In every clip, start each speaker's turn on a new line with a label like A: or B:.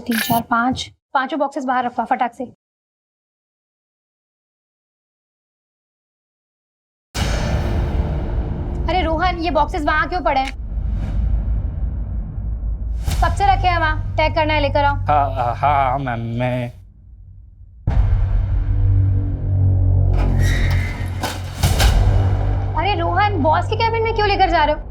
A: 3 4 5 पांचों बॉक्सेस बाहर रखवा फटाक से। अरे रोहन, ये बॉक्सेस वहां क्यों पड़े हैं? कब से रखे हैं वहां? टैग करना है, लेकर आओ।
B: हाँ हाँ मैम, मैं
A: अरे रोहन, बॉस के कैबिन में क्यों लेकर जा रहे हो?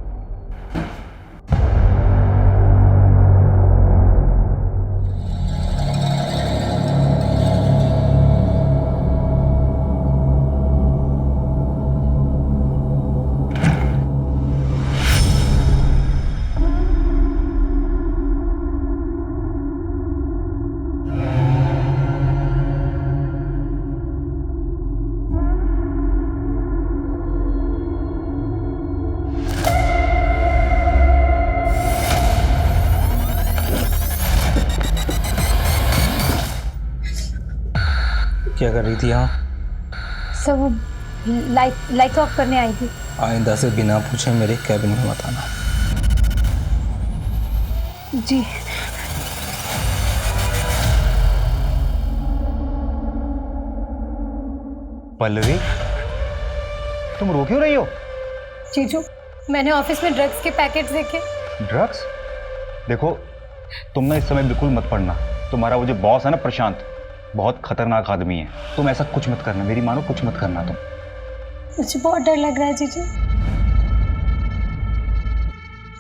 B: क्या कर रही थी यहाँ?
A: सर वो लाइट ऑफ करने आई थी।
B: आइंदा से बिना पूछे मेरे कैबिन में मत आना।
A: जी।
C: पल्लवी, तुम रो क्यों रही हो?
A: जीजू, मैंने ऑफिस में ड्रग्स के पैकेट्स देखे।
C: ड्रग्स? देखो, तुम ना इस समय बिल्कुल मत पढ़ना। तुम्हारा वो जो बॉस है ना प्रशांत, बहुत खतरनाक आदमी है। तुम ऐसा कुछ मत करना, मेरी मानो, कुछ मत करना तुम।
A: मुझे बहुत डर लग रहा है जीजू।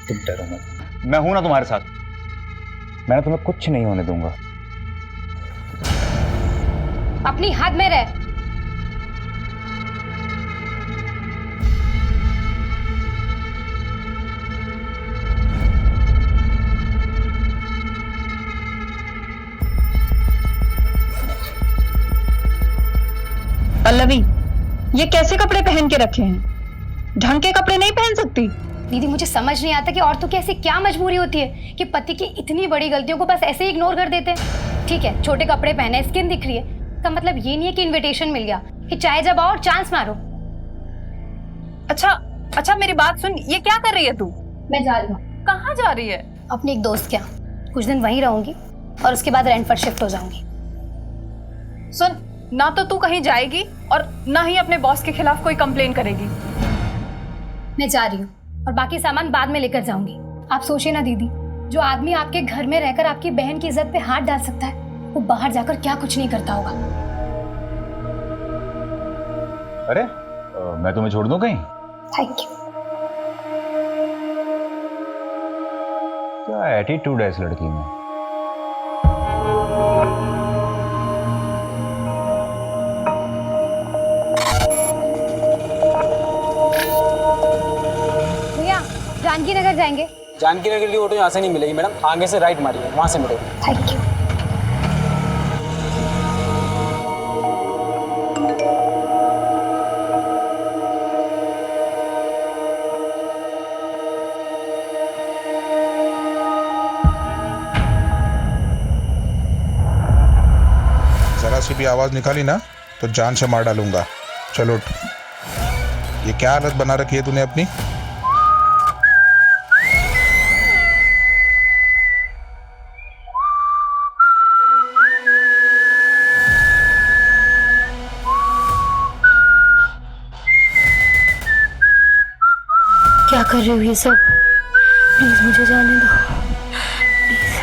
C: तुम डरो मत, मैं हूं ना तुम्हारे साथ। मैं तुम्हें कुछ नहीं होने दूंगा।
A: अपनी हद में रह।
D: पल्लवी, ये कैसे कपड़े पहन के रखे हैं? ढंग के कपड़े नहीं पहन सकती?
A: दीदी, मुझे समझ नहीं आता कि औरतों की ऐसी क्या मजबूरी होती है कि पति की इतनी बड़ी गलतियों को बस ऐसे ही इग्नोर कर देते हैं। ठीक है, छोटे कपड़े पहने, स्किन दिख रही है, इसका मतलब ये नहीं है कि इनविटेशन मिल गया कि चाहे जब आओ और चांस मारो।
D: अच्छा मेरी बात सुन, ये क्या कर रही है तू?
A: मैं जा रही हूँ।
D: कहाँ जा रही है?
A: अपने एक दोस्त के यहाँ कुछ दिन वहीं रहूंगी और उसके बाद रेंट पर शिफ्ट हो जाऊंगी।
D: सुन, ना तो तू कहीं जाएगी और ना ही अपने बॉस के खिलाफ कोई कंप्लेन करेगी।
A: मैं जा रही हूँ और बाकी सामान बाद में लेकर जाऊंगी। आप सोचिए ना दीदी, जो आदमी आपके घर में रहकर आपकी बहन की इज्जत पे हाथ डाल सकता है, वो बाहर जाकर क्या कुछ नहीं करता होगा।
C: अरे मैं तुम्हें छोड़ दूं कहीं?
A: Thank you.
C: क्या एटीट्यूड है इस लड़की में।
A: भैया, जानकी नगर जाएंगे।
E: जानकी नगर की ऑटो यहाँ से नहीं मिलेगी मैडम, आगे से राइट मारिए, वहाँ से मिलेगी।
A: Thank you.
F: जरा सी भी आवाज निकाली ना तो जान से मार डालूंगा। चलो उठ। ये क्या हालत बना रखी है तूने अपनी?
A: क्या कर रही हो ये सब? प्लीज मुझे जाने दो, प्लीज।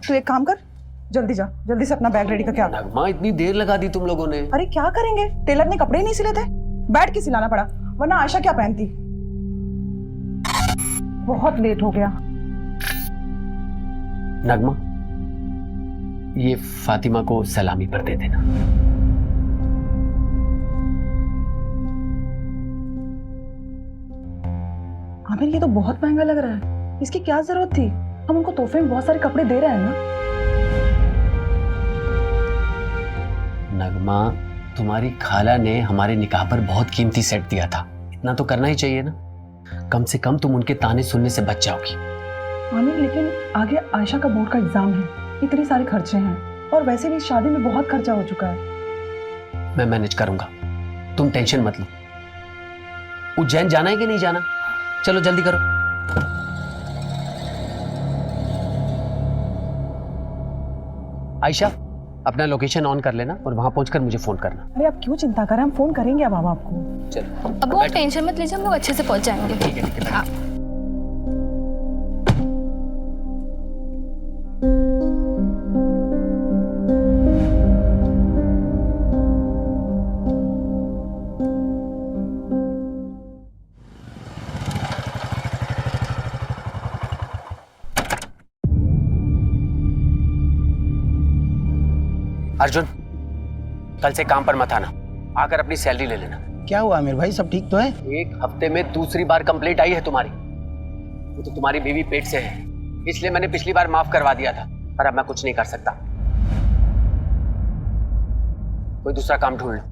G: तू एक काम कर, जल्दी जा, जल्दी से अपना बैग रेडी करके आ।
E: नगमा, इतनी देर लगा दी तुम लोगों ने।
G: अरे क्या करेंगे, टेलर ने कपड़े ही नहीं सिले थे, बैठ के सिलाना पड़ा, वरना आयशा क्या पहनती। बहुत लेट हो गया।
E: नगमा, ये फातिमा को सलामी पर दे देना।
G: आमिर, ये तो बहुत महंगा लग रहा है, इसकी क्या जरूरत थी? हम उनको तोहफे में बहुत सारे कपड़े दे रहे हैं ना।
E: नगमा, तुम्हारी खाला ने हमारे निकाह पर बहुत कीमती सेट दिया था, इतना तो करना ही चाहिए ना। कम से कम तुम उनके ताने सुनने से बच जाओगी।
G: आमिर, लेकिन आगे आयशा का बोर्ड का एग्जाम है, इतने सारे खर्चे हैं, और वैसे भी शादी में बहुत खर्चा हो चुका है।
E: मैं मैनेज करूंगा, तुम टेंशन मत लो। उज्जैन जाना है कि नहीं जाना? चलो जल्दी करो। आयशा, अपना लोकेशन ऑन कर लेना और वहां पहुंचकर मुझे फोन करना।
G: अरे आप क्यों चिंता करें, हम फोन करेंगे अब आपको।
E: चलो
A: अब आप टेंशन मत लीजिए, हम लोग अच्छे से पहुंच जाएंगे।
E: ठीक है, ठीक है। अर्जुन, कल से काम पर मत आना, आकर अपनी सैलरी ले लेना।
H: क्या हुआ आमिर भाई, सब ठीक तो है?
E: एक हफ्ते में दूसरी बार कंप्लेंट आई है तुम्हारी। वो तो तुम्हारी बीवी पेट से है, इसलिए मैंने पिछली बार माफ करवा दिया था, पर अब मैं कुछ नहीं कर सकता। कोई दूसरा काम ढूंढ लो।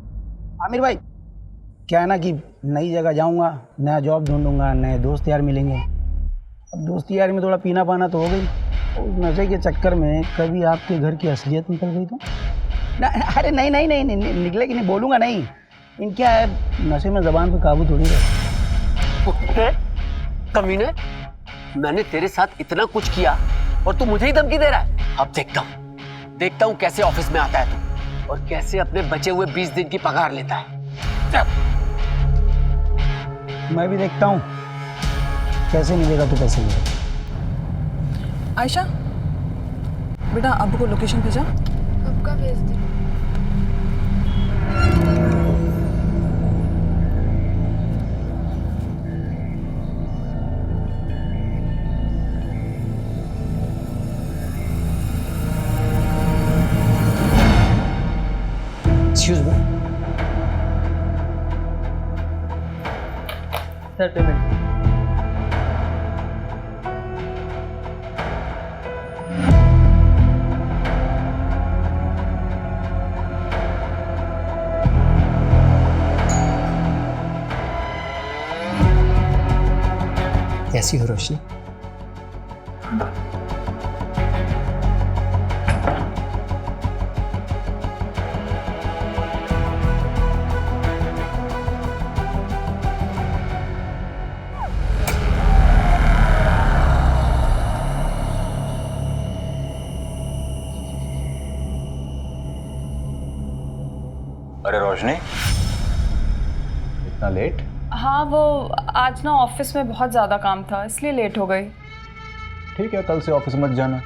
H: आमिर भाई, क्या है ना कि नई जगह जाऊंगा, नया जॉब ढूंढूंगा, नए दोस्त यार मिलेंगे। अब दोस्ती यार में थोड़ा पीना पाना तो हो गई, उस नशे के चक्कर में कभी आपके घर की असलियत निकल गई तो ना। अरे नहीं नहीं नहीं, नहीं निकले कि नहीं, बोलूँगा नहीं। इन क्या है, नशे में जबान पे काबू थोड़ी है।
E: कमीने, मैंने तेरे साथ इतना कुछ किया और तू मुझे ही धमकी दे रहा है। अब देखता हूँ कैसे ऑफिस में आता है तू, और कैसे अपने बचे हुए 20 दिन की पगार लेता है।
H: मैं भी देखता हूँ कैसे मिलेगा तो कैसे मिलेगा।
G: आयशा बेटा, अब्बू को लोकेशन भेजा?
A: कब का भेज दी?
E: Excuse me
B: sir, payment.
E: कैसी हो रोशनी?
C: अरे रोशनी, इतना लेट?
I: हाँ, वो आज ना ऑफिस में बहुत ज़्यादा काम था, इसलिए लेट हो गई।
C: ठीक है, कल से ऑफिस मत जाना।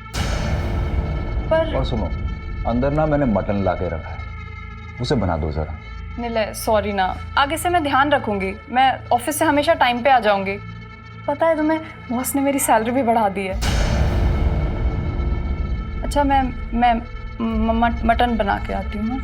I: पर
C: और सुनो, अंदर ना मैंने मटन ला के रखा है, उसे बना दो जरा।
I: निलय, सॉरी ना, आगे से मैं ध्यान रखूंगी। मैं ऑफिस से हमेशा टाइम पे आ जाऊंगी। पता है तुम्हें, बॉस ने मेरी सैलरी भी बढ़ा दी है। अच्छा, मैं मटन बना के आती हूँ।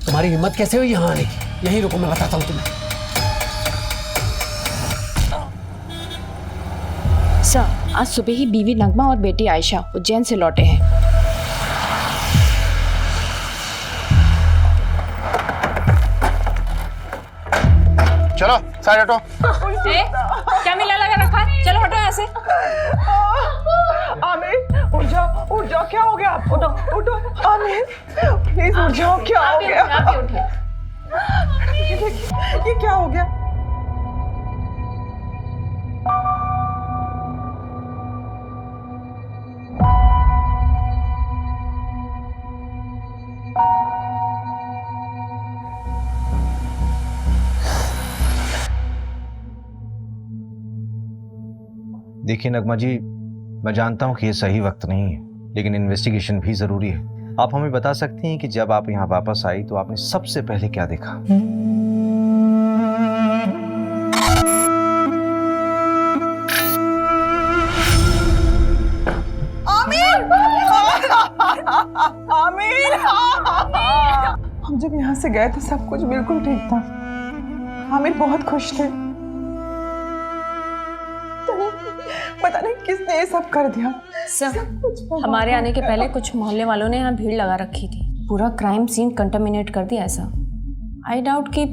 E: तुम्हारी हिम्मत कैसे हुई यहाँ आने की? यहीं रुको, मैं बताता हूँ तुम्हें।
J: सर, आज सुबह ही बीवी नगमा और बेटी आयशा उज्जैन से लौटे हैं।
F: चलो साइड हटो।
I: क्या मिला लगा रखा? चलो हटो यहाँ से।
G: आमिर उठ जाओ, क्या हो गया आपको? उठो आमिर, प्लीज उठ जाओ, क्या हो गया? ये क्या हो गया?
K: देखिए नगमा जी, मैं जानता हूं कि ये सही वक्त नहीं है, लेकिन इन्वेस्टिगेशन भी जरूरी है। आप हमें बता सकती हैं कि जब आप यहाँ वापस आई तो आपने सबसे पहले क्या देखा?
G: आमिर! हम जब यहाँ से गए तो सब कुछ बिल्कुल ठीक था। आमिर बहुत खुश थे। पता नहीं किसने ये सब कर दिया।
J: सर, हमारे आने के पहले कुछ मोहल्ले वालों ने यहाँ भीड़ लगा रखी थी, पूरा क्राइम सीन कंटामिनेट कर दिया। ऐसा आई डाउट कि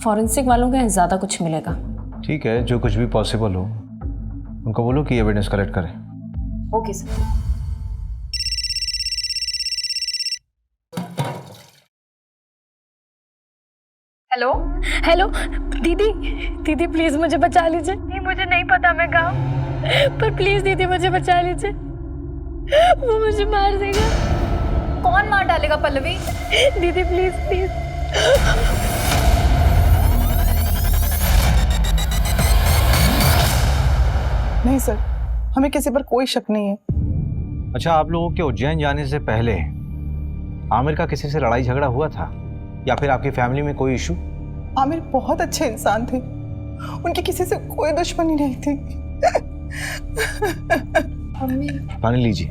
J: फॉरेंसिक वालों को यहाँ ज़्यादा कुछ मिलेगा।
K: ठीक है, जो कुछ भी पॉसिबल हो उनको बोलो कि एविडेंस कलेक्ट करें।
J: Okay sir.
I: हेलो
A: हेलो दीदी, दीदी प्लीज मुझे बचा लीजिए। नहीं मुझे नहीं पता मैं कहाँ हूँ, पर प्लीज दीदी मुझे बचा लीजिए, वो मुझे मार देगा।
I: कौन मार डालेगा पल्लवी?
A: दीदी प्लीज प्लीज।
G: नहीं सर, हमें किसी पर कोई शक नहीं है।
K: अच्छा, आप लोगों के उज्जैन जाने से पहले आमिर का किसी से लड़ाई झगड़ा हुआ था या फिर आपकी फैमिली में कोई इशू?
G: आमिर बहुत अच्छे इंसान थे, उनकी किसी से कोई दुश्मनी नहीं थी।
K: पानी लीजिए।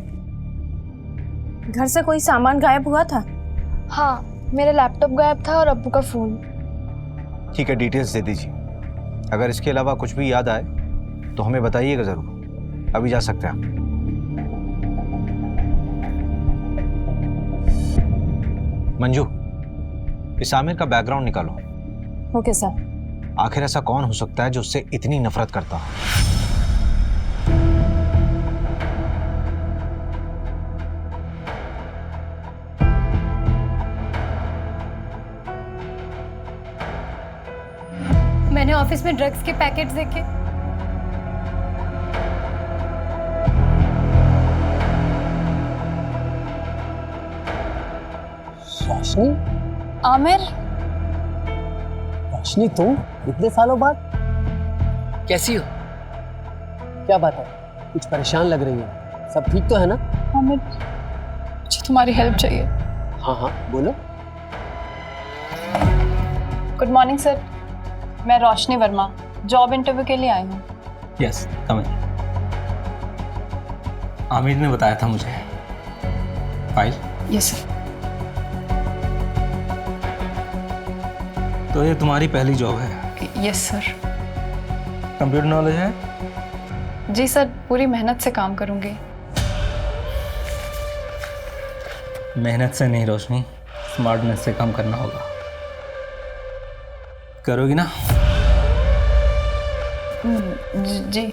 J: घर से कोई सामान गायब हुआ था?
A: हाँ, मेरा लैपटॉप गायब था और अब्बू का फोन।
K: ठीक है, डिटेल्स दे दीजिए। अगर इसके अलावा कुछ भी याद आए तो हमें बताइएगा जरूर। अभी जा सकते हैं आप। मंजू, इस आमिर का बैकग्राउंड निकालो।
J: Okay sir.
K: आखिर ऐसा कौन हो सकता है जो उससे इतनी नफरत करता हो?
A: मैंने ऑफिस में ड्रग्स के पैकेट्स देखे।
E: रोशनी?
J: आमिर,
E: रोशनी तुम इतने सालों बाद कैसी हो? क्या बात है, कुछ परेशान लग रही हो। सब ठीक तो है ना?
I: आमिर, मुझे तुम्हारी हेल्प चाहिए।
E: हाँ हाँ बोलो।
I: गुड मॉर्निंग सर, मैं रोशनी वर्मा जॉब इंटरव्यू के लिए आई हूँ।
B: यस, कम इन। आमिर ने बताया था मुझे। फाइल?
I: Yes sir.
B: तो ये तुम्हारी पहली जॉब है?
I: Yes sir.
B: कंप्यूटर नॉलेज है?
I: जी सर, पूरी मेहनत से काम करूँगी।
B: मेहनत से नहीं रोशनी, स्मार्टनेस से काम करना होगा। करोगी ना?
I: जी।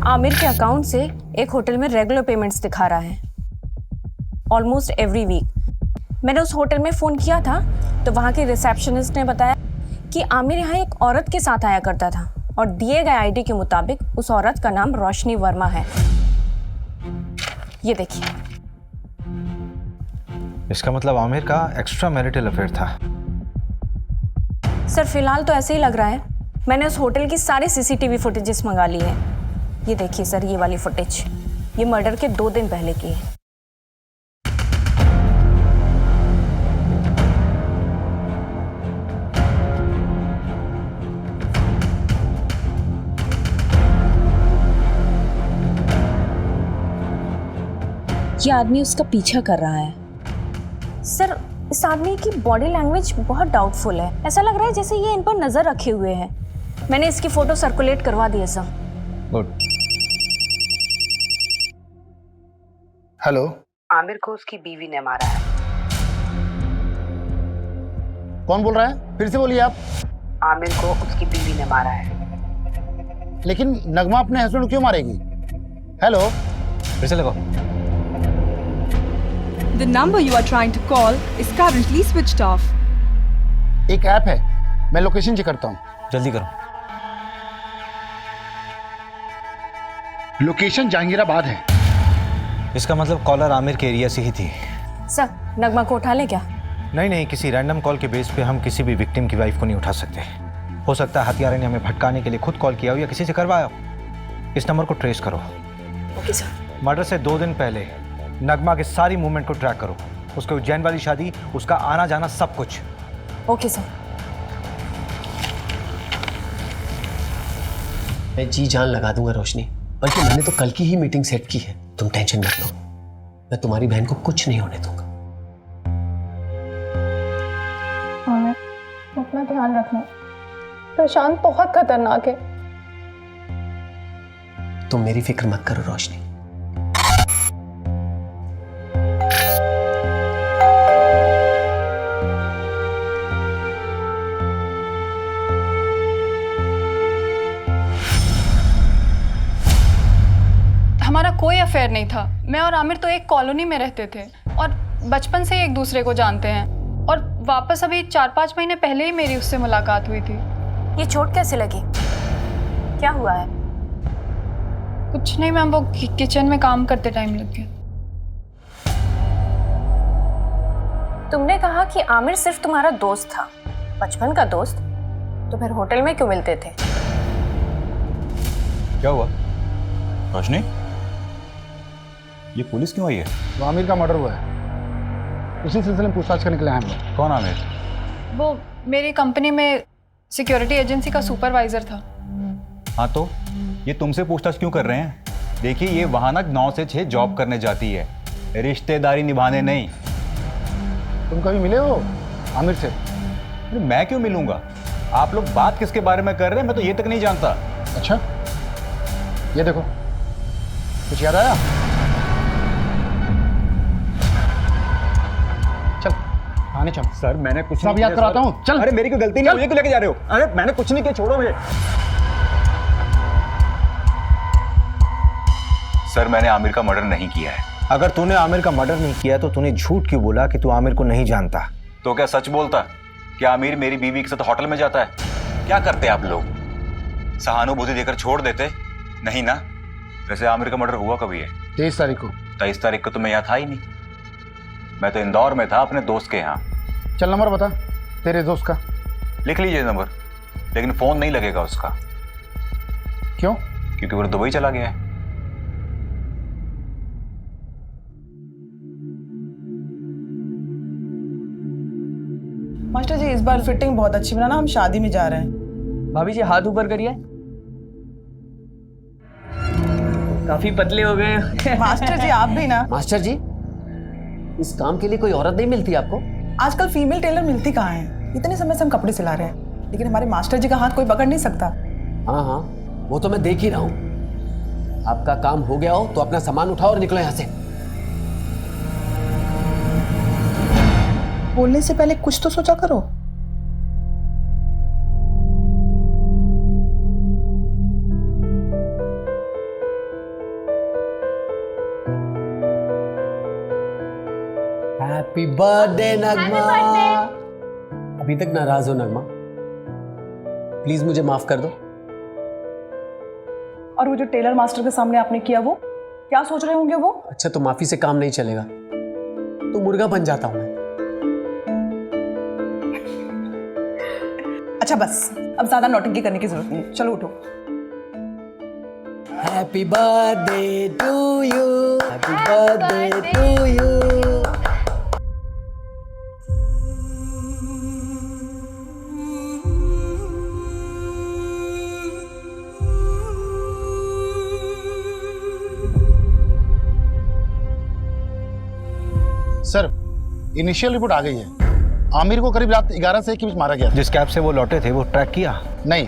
J: आमिर के अकाउंट से एक होटल में रेगुलर पेमेंट्स दिखा रहा है, ऑलमोस्ट एवरी वीक। मैंने उस होटल में फ़ोन किया था तो वहाँ के रिसेप्शनिस्ट ने बताया कि आमिर यहाँ एक औरत के साथ आया करता था और दिए गए आईडी के मुताबिक उस औरत का नाम रोशनी वर्मा है। ये देखिए।
K: इसका मतलब आमिर का एक्स्ट्रा मैरिटल अफेयर था।
J: सर फिलहाल तो ऐसे ही लग रहा है। मैंने उस होटल की सारी सीसीटीवी फुटेजेस मंगा ली है। ये देखिए सर, ये वाली फुटेज, ये मर्डर के 2 दिन पहले की है। ये आदमी उसका पीछा कर रहा है। सर, इस आदमी की बॉडी लैंग्वेज बहुत डाउटफुल है। ऐसा लग रहा है जैसे ये इन पर नजर रखे हुए है। मैंने इसकी फोटो सर्कुलेट करवा दी है सर।
K: गुड।
H: हेलो।
E: आमिर को उसकी बीवी ने मारा है।
H: कौन बोल रहा है? फिर से बोलिए आप।
E: आमिर को उसकी बीवी ने मारा है।
H: लेकिन नगमा अपने हस्बैंड को क्यों मारेगी? हेलो।
K: फिर से लगाओ।
L: The number you are trying to call is currently switched off.
H: एक ऐप है, मैं लोकेशन चेक करता हूँ।
K: जल्दी करो।
H: लोकेशन जहांगीराबाद है।
K: इसका मतलब कॉलर आमिर के एरिया से ही थी।
J: सर, नगमा को उठा ले क्या?
K: नहीं, किसी रैंडम कॉल के बेस पे हम किसी भी विक्टिम की वाइफ को नहीं उठा सकते। हो सकता है हत्यारे ने हमें भटकाने के लिए खुद कॉल किया हो या किसी से करवाया हो। इस नंबर को ट्रेस करो।
J: Okay sir.
K: मर्डर से 2 दिन पहले नगमा के सारी मूवमेंट को ट्रैक करो। उसके उज्जैन वाली शादी, उसका आना जाना, सब कुछ।
J: Okay sir.
E: मैं जी जान लगा दूंगा रोशनी, बल्कि मैंने तो कल की ही मीटिंग सेट की है, तुम टेंशन मत लो। मैं तुम्हारी बहन को कुछ नहीं होने दूंगा।
I: आमिर, अपना ध्यान रखना, प्रशांत बहुत खतरनाक है।
E: तुम मेरी फिक्र मत करो रोशनी।
I: हमारा कोई अफेयर नहीं था। मैं और आमिर तो एक कॉलोनी में रहते थे और बचपन से ही एक दूसरे को जानते हैं। और वापस अभी 4-5 महीने पहले ही मेरी उससे मुलाकात हुई थी।
J: ये चोट कैसे लगी? क्या हुआ है?
I: कुछ नहीं मैम, वो किचन में काम करते टाइम लग गया।
J: तुमने कहा कि आमिर सिर्फ तुम्हारा दोस्त था, बचपन का दोस्त, तो फिर होटल में क्यों मिलते थे?
C: क्या हुआ रोशनी? ये पुलिस क्यों आई है?
H: वो आमिर का मर्डर हुआ है, उसी सिलसिले में पूछताछ करने के लिए आए हम लोग।
C: कौन आमिर?
I: वो मेरी कंपनी में सिक्योरिटी एजेंसी का सुपरवाइजर था।
C: हाँ तो ये तुमसे पूछताछ क्यों कर रहे हैं? देखिए ये वहाँ ना 9 से 6 जॉब करने जाती है, रिश्तेदारी निभाने नहीं।
H: तुम कभी मिले हो आमिर से?
C: मैं क्यों मिलूंगा? आप लोग बात किसके बारे में कर रहे हैं मैं तो ये तक नहीं जानता।
H: अच्छा, ये देखो, कुछ याद आया? चल आने चल।
C: सर मैंने कुछ
H: सब याद कराता हूँ, चल।
C: अरे मेरी कोई गलती नहीं, मुझे क्यों लेके जा रहे हो? अरे मैंने कुछ नहीं किया, छोड़ो मुझे। सर मैंने आमिर का मर्डर नहीं किया है।
K: अगर तूने आमिर का मर्डर नहीं किया तो तूने झूठ क्यों बोला कि तू आमिर को नहीं जानता?
C: तो क्या सच बोलता? क्या आमिर मेरी बीवी के साथ होटल में जाता है? क्या करते आप लोग? सहानुभूति देकर छोड़ देते? नहीं ना। वैसे आमिर का मर्डर हुआ कभी है?
H: 23 तारीख को।
C: 23 तारीख को तो मैं यहाँ था ही नहीं, मैं तो इंदौर में था अपने दोस्त के यहाँ।
H: चल नंबर बता तेरे दोस्त का।
C: लिख लीजिए नंबर, लेकिन फोन नहीं लगेगा उसका।
H: क्यों?
C: क्योंकि वो दुबई चला गया है।
G: मास्टर जी इस बार फिटिंग बहुत अच्छी बनाना, हम शादी में जा रहे हैं।
M: भाभी जी हाथ ऊपर करिए। काफी पतले हो गए।
G: मास्टर जी आप भी ना।
E: मास्टर जी इस काम के लिए कोई औरत नहीं मिलती आपको?
G: आजकल फीमेल टेलर मिलती कहाँ है? इतने समय से हम कपड़े सिला रहे हैं, लेकिन हमारे मास्टर जी का हाथ कोई पकड़ नहीं सकता।
E: हाँ हाँ वो तो मैं देख ही रहा हूँ। आपका काम हो गया हो तो अपना सामान उठाओ और निकलो यहाँ से।
G: बोलने से पहले कुछ तो सोचा करो।
E: हैप्पी बर्थडे नगमा। अभी तक नाराज हो नगमा? प्लीज मुझे माफ कर दो।
G: और वो जो टेलर मास्टर के सामने आपने किया, वो क्या सोच रहे होंगे वो?
E: अच्छा तो माफी से काम नहीं चलेगा तो मुर्गा बन जाता हूं मैं।
G: अच्छा बस, अब ज्यादा नौटंकी करने की जरूरत नहीं है, चलो उठो।
E: Happy birthday to you, happy birthday to you.
H: Sir initial report आ गई है। आमिर को करीब रात 11 से 1 के बीच मारा गया।
K: जिस कैब से वो लौटे थे वो ट्रैक किया?
H: नहीं,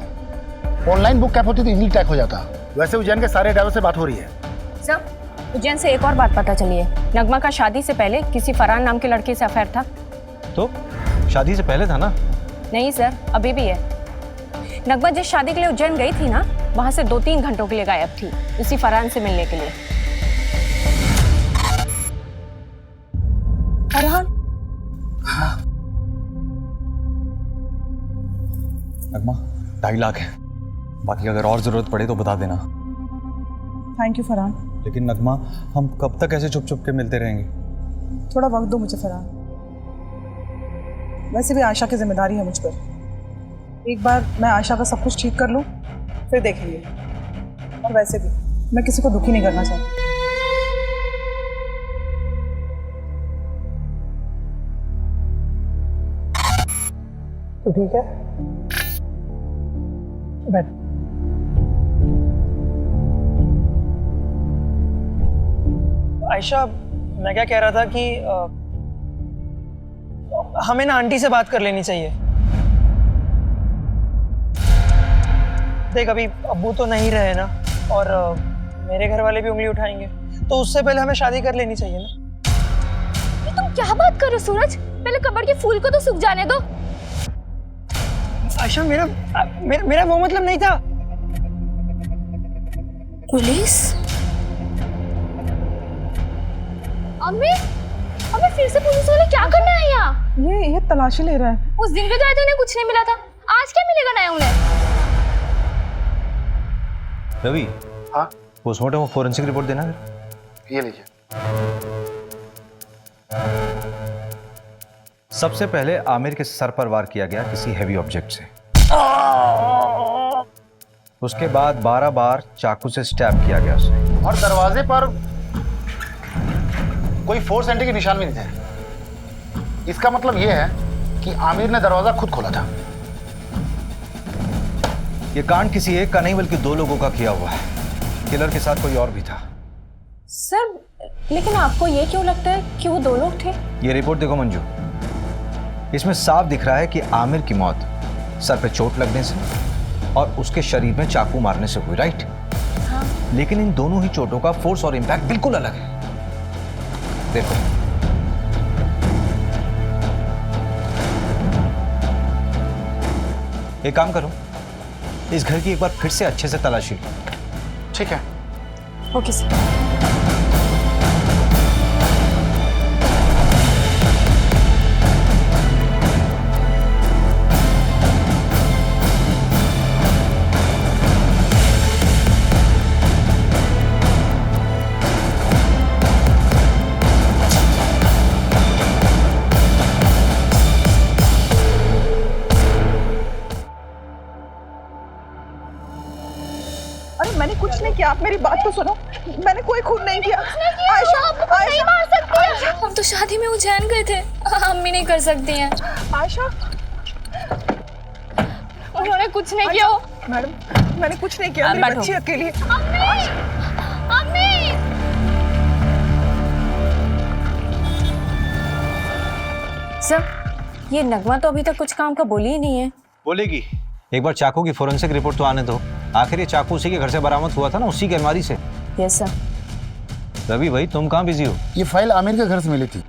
H: ऑनलाइन बुक कैब होती तो इजीली ट्रैक हो जाता। वैसे उज्जैन के सारे ड्राइवर से बात हो रही है।
J: सर उज्जैन से एक और बात पता चली है। नगमा का शादी से पहले किसी फरहान नाम के लड़के से अफेयर था।
K: तो शादी से पहले था ना?
J: नहीं सर, अभी भी है। नगमा जिस शादी के लिए उज्जैन गई थी ना, वहां से 2-3 घंटों के लिए गायब थी, उसी फरहान से मिलने के लिए।
G: फरहान?
C: नगमा 2.5 लाख है, बाकी अगर और जरूरत पड़े तो बता देना।
G: Thank you Farhan.
C: लेकिन नगमा हम कब तक ऐसे छुप छुप के मिलते रहेंगे?
G: थोड़ा वक्त दो मुझे फरहान। वैसे भी आयशा की जिम्मेदारी है मुझ पर। एक बार मैं आयशा का सब कुछ ठीक कर लूं, फिर देखेंगे। और वैसे भी मैं किसी को दुखी नहीं करना चाहती। तो ठीक है, बैठ।
M: आयशा, मैं क्या कह रहा था कि हमें ना आंटी से बात कर लेनी चाहिए। देख, अभी अब्बू तो नहीं रहे ना, और मेरे घर वाले भी उंगली उठाएंगे, तो उससे पहले हमें शादी कर लेनी चाहिए ना।
J: तुम क्या बात कर रहे हो सूरज? पहले कब्र के फूल को तो सूख जाने दो।
M: आयशा, मेरा वो मतलब नहीं था।
J: पुलिस? अम्मी, अम्मी फिर से पुलिस वाले क्या करने आए यहाँ?
G: ये तलाशी ले रहा है।
J: उस दिन पे जाए तो उन्हें कुछ नहीं मिला था, आज क्या मिलेगा नया उन्हें?
K: रवि,
F: हाँ
K: पोस्टमार्टम और फोरेंसिक रिपोर्ट देना।
F: ये लीजिए।
K: सबसे पहले आमिर के सर पर वार किया गया किसी हैवी ऑब्जेक्ट से। उसके बाद 12 बार चाकू से स्टैब किया गया उसे।
F: और दरवाजे पर कोई फोर्स एंट्री के निशान भी नहीं थे। इसका मतलब यह है कि आमिर ने दरवाजा खुद खोला था।
K: ये कांड किसी एक का नहीं बल्कि 2 लोगों का किया हुआ है। किलर के साथ कोई और भी था।
J: सर, लेकिन आपको ये क्यों लगता है कि वो 2 लोग थे?
K: ये रिपोर्ट देखो मंजू, इसमें साफ दिख रहा है कि आमिर की मौत सर पे चोट लगने से और उसके शरीर में चाकू मारने से हुई, राइट?
J: हाँ।
K: लेकिन इन दोनों ही चोटों का फोर्स और इम्पैक्ट बिल्कुल अलग है। देखो, एक काम करो, इस घर की एक बार फिर से अच्छे से तलाशी लो।
F: ठीक है।
J: Okay sir.
G: मैंने कुछ नहीं किया, आप मेरी बात तो सुनो। मैंने कोई खून नहीं किया। आयशा,
J: आयशा नहीं मार सकती है। हम तो शादी में उज्जैन गए थे, अम्मी नहीं कर सकती हैं।
G: आयशा,
J: उन्होंने कुछ नहीं किया।
G: मैडम, मैंने कुछ नहीं किया। मेरी बच्ची अकेली है।
J: अम्मी, अम्मी। सर, ये नगमा तो अभी तक कुछ काम का बोली ही नहीं है।
K: बोलेगी। एक बार चाकू की फोरेंसिक रिपोर्ट तो आने दो। आखिर ये चाकू उसी के घर से बरामद हुआ था ना, उसी की अलमारी से।
J: Yes sir.
K: रवि भाई, तुम कहाँ बिजी हो?
F: ये फाइल आमिर के घर से मिली थी,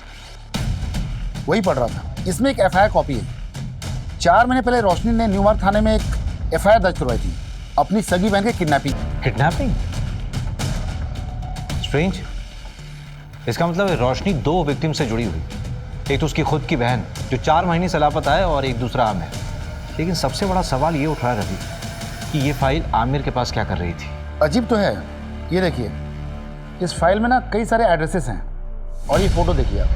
F: वही पढ़ रहा था। इसमें एक एफआईआर कॉपी है। 4 महीने पहले रोशनी ने न्यू मार्ग थाने में एक एफआईआर दर्ज करवाई थी अपनी सगी बहन के किडनैपिंग।
K: किडनैपिंग? स्ट्रेंज। इसका मतलब है रोशनी 2 विक्टिम से जुड़ी हुई। एक तो उसकी खुद की बहन जो 4 महीने से लापता है, और एक दूसरा आमिर। लेकिन सबसे बड़ा सवाल ये उठ रहा है रवि कि ये फाइल आमिर के पास क्या कर रही थी?
F: अजीब तो है। ये देखिए, इस फाइल में ना कई सारे एड्रेसेस हैं, और ये फोटो देखिए आप।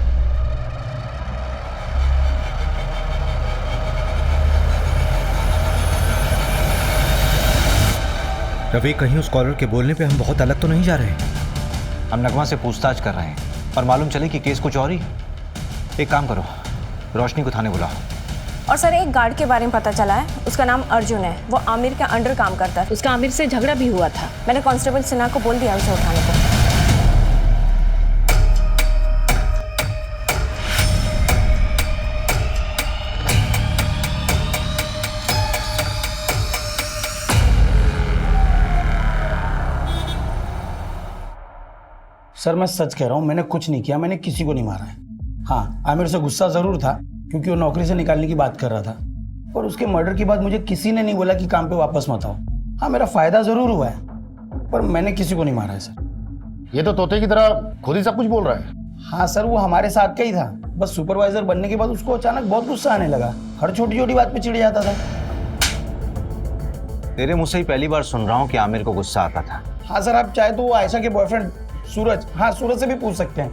K: रवि, कहीं उस कॉलर के बोलने पे हम बहुत अलग तो नहीं जा रहे? हम नगमा से पूछताछ कर रहे हैं और मालूम चले कि केस कुछ और ही। एक काम करो, रोशनी को थाने बुलाओ।
J: और सर, एक गार्ड के बारे में पता चला है, उसका नाम अर्जुन है। वो आमिर के अंडर काम करता है। उसका आमिर से झगड़ा भी हुआ था। मैंने कांस्टेबल सिन्हा को बोल दिया उसे उठाने को।
H: सर, मैं सच कह रहा हूँ, मैंने कुछ नहीं किया। मैंने किसी को नहीं मारा है। हाँ, आमिर से गुस्सा जरूर था क्योंकि वो नौकरी से निकालने की बात कर रहा था, और उसके मर्डर के बाद मुझे किसी ने नहीं बोला कि काम पे वापस मत आओ। हाँ, मेरा फायदा जरूर हुआ है, पर मैंने किसी को नहीं मारा है सर।
F: ये तो तोते की तरह खुद ही सब कुछ बोल रहा है।
H: हाँ सर, वो हमारे साथ का ही था। बस सुपरवाइजर बनने के बाद उसको अचानक बहुत गुस्सा आने लगा। हर छोटी छोटी बात पे चिढ़ जाता था।
K: तेरे मुझसे ही पहली बार सुन रहा हूँ कि आमिर को गुस्सा आता था।
H: हाँ सर, आप चाहे तो वो आयशा के बॉयफ्रेंड सूरज, हाँ सूरज से भी पूछ सकते हैं।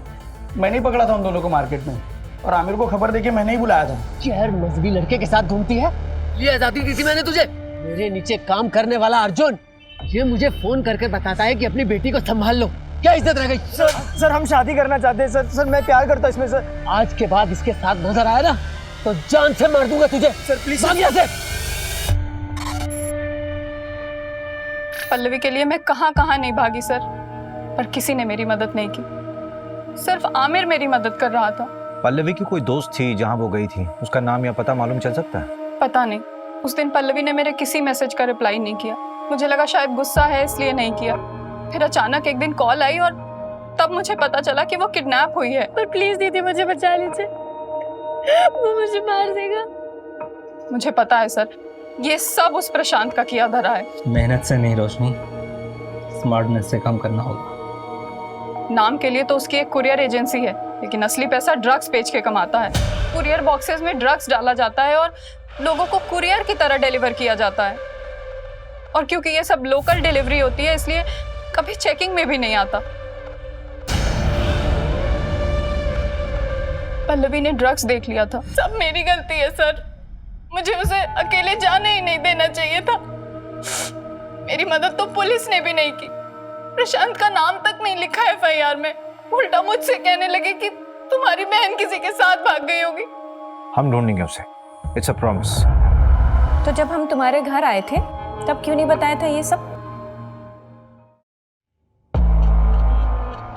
H: मैंने ही पकड़ा था उन दोनों को मार्केट में, और आमिर को खबर देके मैंने ही बुलाया था।
E: गैर मजहबी लड़के के साथ घूमती है, ये आजादी दी थी मैंने तुझे। मेरे नीचे काम करने वाला अर्जुन ये मुझे फोन करके बताता है कि अपनी बेटी को संभाल लो। क्या इज्जत रह गई?
M: सर हम शादी करना चाहते हैं सर। मैं प्यार करता हूँ इसमें सर।
E: आज के बाद इसके साथ नजर आया ना तो जान से मार दूंगा तुझे।
M: सर प्लीज
E: से।
I: पल्लवी के लिए मैं कहाँ कहाँ नहीं भागी सर, पर किसी ने मेरी मदद नहीं की। सिर्फ आमिर मेरी मदद कर रहा था।
K: पल्लवी की कोई दोस्त थी जहां वो गई थी, उसका नाम या पता मालूम चल सकता है?
I: पता नहीं, उस दिन पल्लवी ने मेरे किसी मैसेज का रिप्लाई नहीं किया। मुझे लगा शायद गुस्सा है इसलिए नहीं किया। फिर अचानक एक दिन कॉल आई और तब मुझे पता चला कि वो किडनैप हुई है।
A: पर प्लीज दीदी मुझे बचा लीजिए, वो मुझे मार देगा।
I: मुझे पता है सर, ये सब उस प्रशांत का किया धरा है।
B: मेहनत से नहीं रोशनी, स्मार्टनेस से काम करना होगा।
I: नाम के लिए तो उसकी एक कुरियर एजेंसी है, लेकिन असली पैसा ड्रग्स बेच के कमाता है। कुरियर बॉक्सेस में ड्रग्स डाला जाता है और लोगों को कुरियर की तरह डिलीवर किया जाता है। और क्योंकि ये सब लोकल डिलीवरी होती है इसलिए कभी चेकिंग में भी नहीं आता। पल्लवी ने ड्रग्स देख लिया था। सब मेरी गलती है सर, मुझे उसे अकेले जाने ही नहीं देना चाहिए था। मेरी मदद तो पुलिस ने भी नहीं की। प्रशांत का नाम तक नहीं लिखा है एफआईआर में। उल्टा मुझसे कहने लगे कि तुम्हारी बहन किसी के साथ भाग गई होगी।
K: हम ढूंढेंगे उसे, इट्स अ प्रॉमिस।
J: तो जब हम तुम्हारे घर आए थे तब क्यों नहीं बताया था ये सब?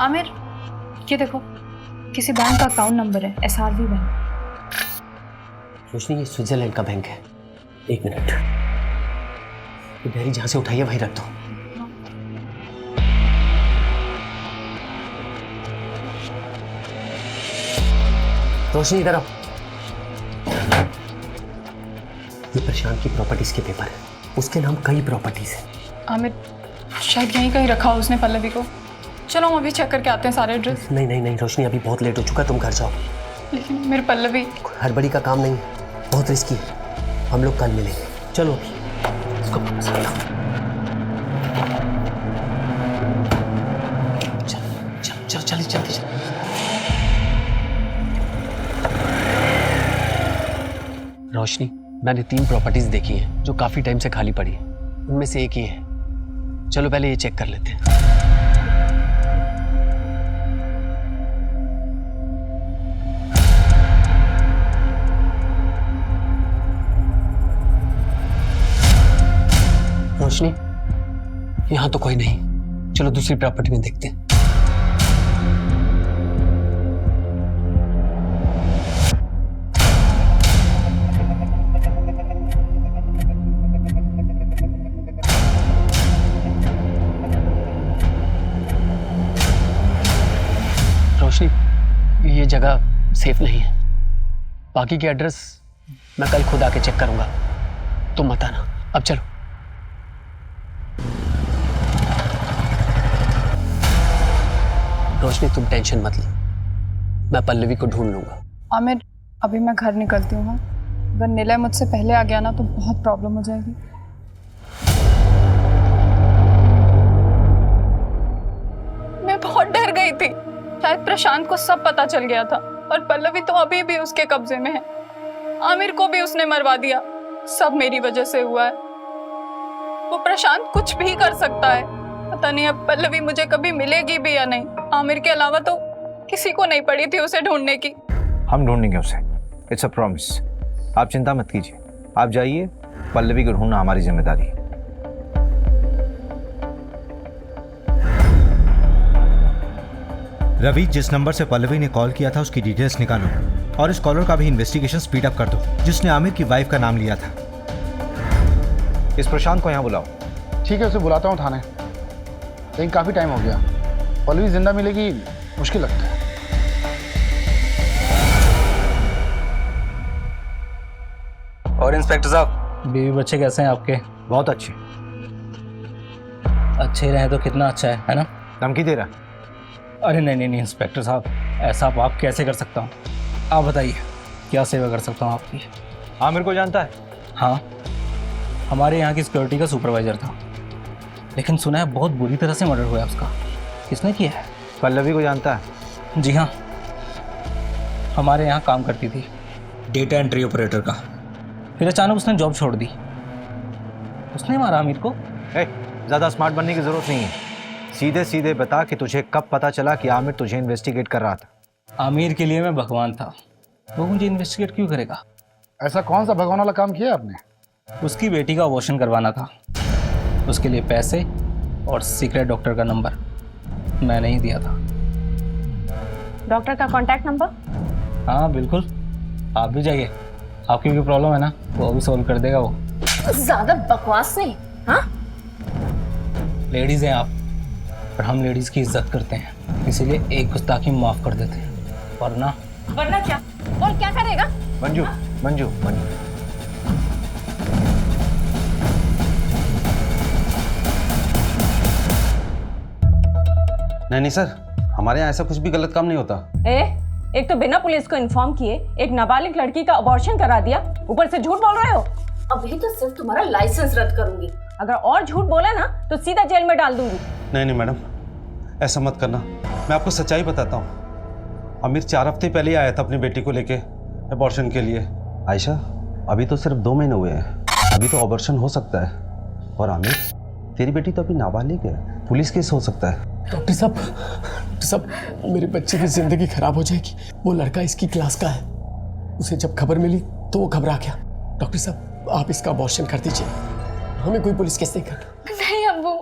I: आमिर, ये देखो, किसी बैंक का अकाउंट नंबर है, SRV बैंक।
E: रोशनी, ये स्विट्जरलैंड का बैंक है। एक मिनट, ये डायरी जहां से उठाई है वहीं रख दो। रोशनी इधर आओ। ये प्रशांत की प्रॉपर्टीज के पेपर है, उसके नाम कई प्रॉपर्टीज है।
I: आमिर, शायद यहीं कहीं रखा हो उसने पल्लवी को। चलो हम अभी चेक करके आते हैं सारे एड्रेस।
E: नहीं नहीं नहीं रोशनी, अभी बहुत लेट हो चुका, तुम घर जाओ।
I: लेकिन मेरे पल्लवी,
E: हड़बड़ी का काम नहीं है, बहुत रिस्की है। हम लोग कल मिलेंगे। चलो अभी इसको वापस रखो। चलो चलो चलो जल्दी चलो। रोशनी, मैंने 3 प्रॉपर्टीज देखी हैं जो काफी टाइम से खाली पड़ी है। उनमें से एक ही है। चलो पहले ये चेक कर लेते हैं। रोशनी, यहां तो कोई नहीं। चलो दूसरी प्रॉपर्टी में देखते हैं। रोशनी, ये जगह सेफ नहीं है। बाकी के एड्रेस मैं कल खुद आके चेक करूंगा, तुम मत आना। अब चलो। रोशनी, तुम टेंशन मत लो, मैं पल्लवी को ढूंढ लूंगा।
I: आमिर, अभी मैं घर निकलती हूँ। अगर निलय मुझसे पहले आ गया ना तो बहुत प्रॉब्लम हो जाएगी। मैं बहुत डर गई थी, शायद प्रशांत को सब पता चल गया था और पल्लवी तो अभी भी उसके कब्जे में है। आमिर को भी उसने मरवा दिया। सब मेरी वजह से हुआ है। वो प्रशांत कुछ भी कर सकता है। पता नहीं अब पल्लवी मुझे कभी मिलेगी भी या नहीं। आमिर के अलावा तो किसी को नहीं पड़ी थी उसे ढूंढने की।
K: हम ढूंढेंगे उसे, इट्स अ प्रॉमिस। आप चिंता मत कीजिए, आप जाइए, पल्लवी को ढूंढना हमारी जिम्मेदारी है।
N: रवि, जिस नंबर से पल्लवी ने कॉल किया था उसकी डिटेल्स निकालो और इस कॉलर का भी इन्वेस्टिगेशन स्पीड अप कर दो जिसने आमिर की वाइफ का नाम लिया था।
K: इस प्रशांत को यहाँ बुलाओ।
F: ठीक है, उसे बुलाता हूँ थाने। लेकिन काफ़ी टाइम हो गया, पल्लवी जिंदा मिलेगी मुश्किल लगता है।
B: और इंस्पेक्टर साहब, बीवी बच्चे कैसे हैं आपके?
K: बहुत अच्छे।
B: अच्छे रहे तो कितना अच्छा है ना?
K: धमकी दे रहा?
B: अरे नहीं नहीं नहीं इंस्पेक्टर साहब, ऐसा आप कैसे कर सकता हूँ? आप बताइए क्या सेवा कर सकता हूँ आपकी?
K: आमिर को जानता है?
B: हाँ, हमारे यहाँ की सिक्योरिटी का सुपरवाइजर था, लेकिन सुना है बहुत बुरी तरह से मर्डर हुआ है उसका। किसने किया है?
K: पल्लवी को जानता है?
B: जी हाँ, हमारे यहाँ काम करती थी, डेटा एंट्री ऑपरेटर का। फिर अचानक उसने जॉब छोड़ दी। उसने मारा आमिर को।
K: ज़्यादा स्मार्ट बनने की ज़रूरत नहीं है, सीधे सीधे बता कि तुझे कब पता चला कि आमिर तुझे इन्वेस्टिगेट कर रहा था।
B: आमिर के लिए मैं भगवान था, वो मुझे इन्वेस्टिगेट क्यों करेगा?
F: ऐसा कौन सा भगवान वाला काम किया आपने?
B: उसकी बेटी का अबॉर्शन करवाना था, उसके लिए पैसे और सीक्रेट डॉक्टर का नंबर मैंने ही दिया था।
J: डॉक्टर का कांटेक्ट नंबर?
B: हाँ बिल्कुल, आप भी जाइए, आपकी भी प्रॉब्लम है ना, वो भी सॉल्व कर देगा वो।
J: ज्यादा बकवास नहीं। हाँ,
B: लेडीज हैं आप, और हम लेडीज की इज्जत करते हैं, इसीलिए एक गुस्ताखी माफ कर देते हैं, वरना
J: क्या? और क्या करेगा?
K: मंजू मंजू मंजू,
O: नहीं सर, हमारे यहाँ ऐसा कुछ भी गलत काम नहीं होता।
J: एक तो बिना पुलिस को इन्फॉर्म किए एक नाबालिग लड़की का अबॉर्शन करा दिया, ऊपर से झूठ बोल रहे हो। अभी तो सिर्फ तुम्हारा लाइसेंस रद्द करूंगी, अगर और झूठ बोला ना तो सीधा जेल में डाल दूंगी।
O: नहीं मैडम, ऐसा मत करना, मैं आपको सच्चाई बताता हूँ। आमिर 4 हफ्ते पहले आया था अपनी बेटी को लेके अबॉर्शन के लिए। आयशा, अभी तो सिर्फ 2 महीने हुए हैं, अभी तो अबॉर्शन हो सकता है। और आमिर, तेरी बेटी तो अभी नाबालिग है, पुलिस केस हो सकता है।
P: डॉक्टर साहब, मेरे बच्चे की जिंदगी खराब हो जाएगी। वो लड़का इसकी क्लास का है, उसे जब खबर मिली तो वो घबरा गया। डॉक्टर साहब, आप इसका अबॉर्शन कर दीजिए, हमें कोई पुलिस केस नहीं करना।
I: नहीं अब्बू,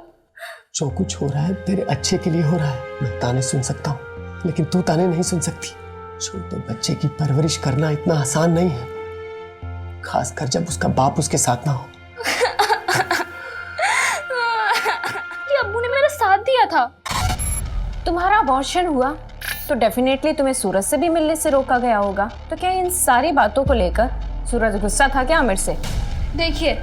P: जो कुछ हो रहा है तेरे अच्छे के लिए हो रहा है। मैं ताने सुन सकता हूँ, लेकिन तू ताने नहीं सुन सकती। छोटे बच्चे की परवरिश करना इतना आसान नहीं है, खासकर जब उसका बाप उसके साथ ना हो।
I: अब्बू ने मेरा साथ दिया था।
J: तुम्हारा अबॉर्शन हुआ तो डेफिनेटली तुम्हें सूरज से भी मिलने से रोका गया होगा, तो क्या इन सारी बातों को लेकर सूरज गुस्सा था क्या आमिर से?
A: देखिए,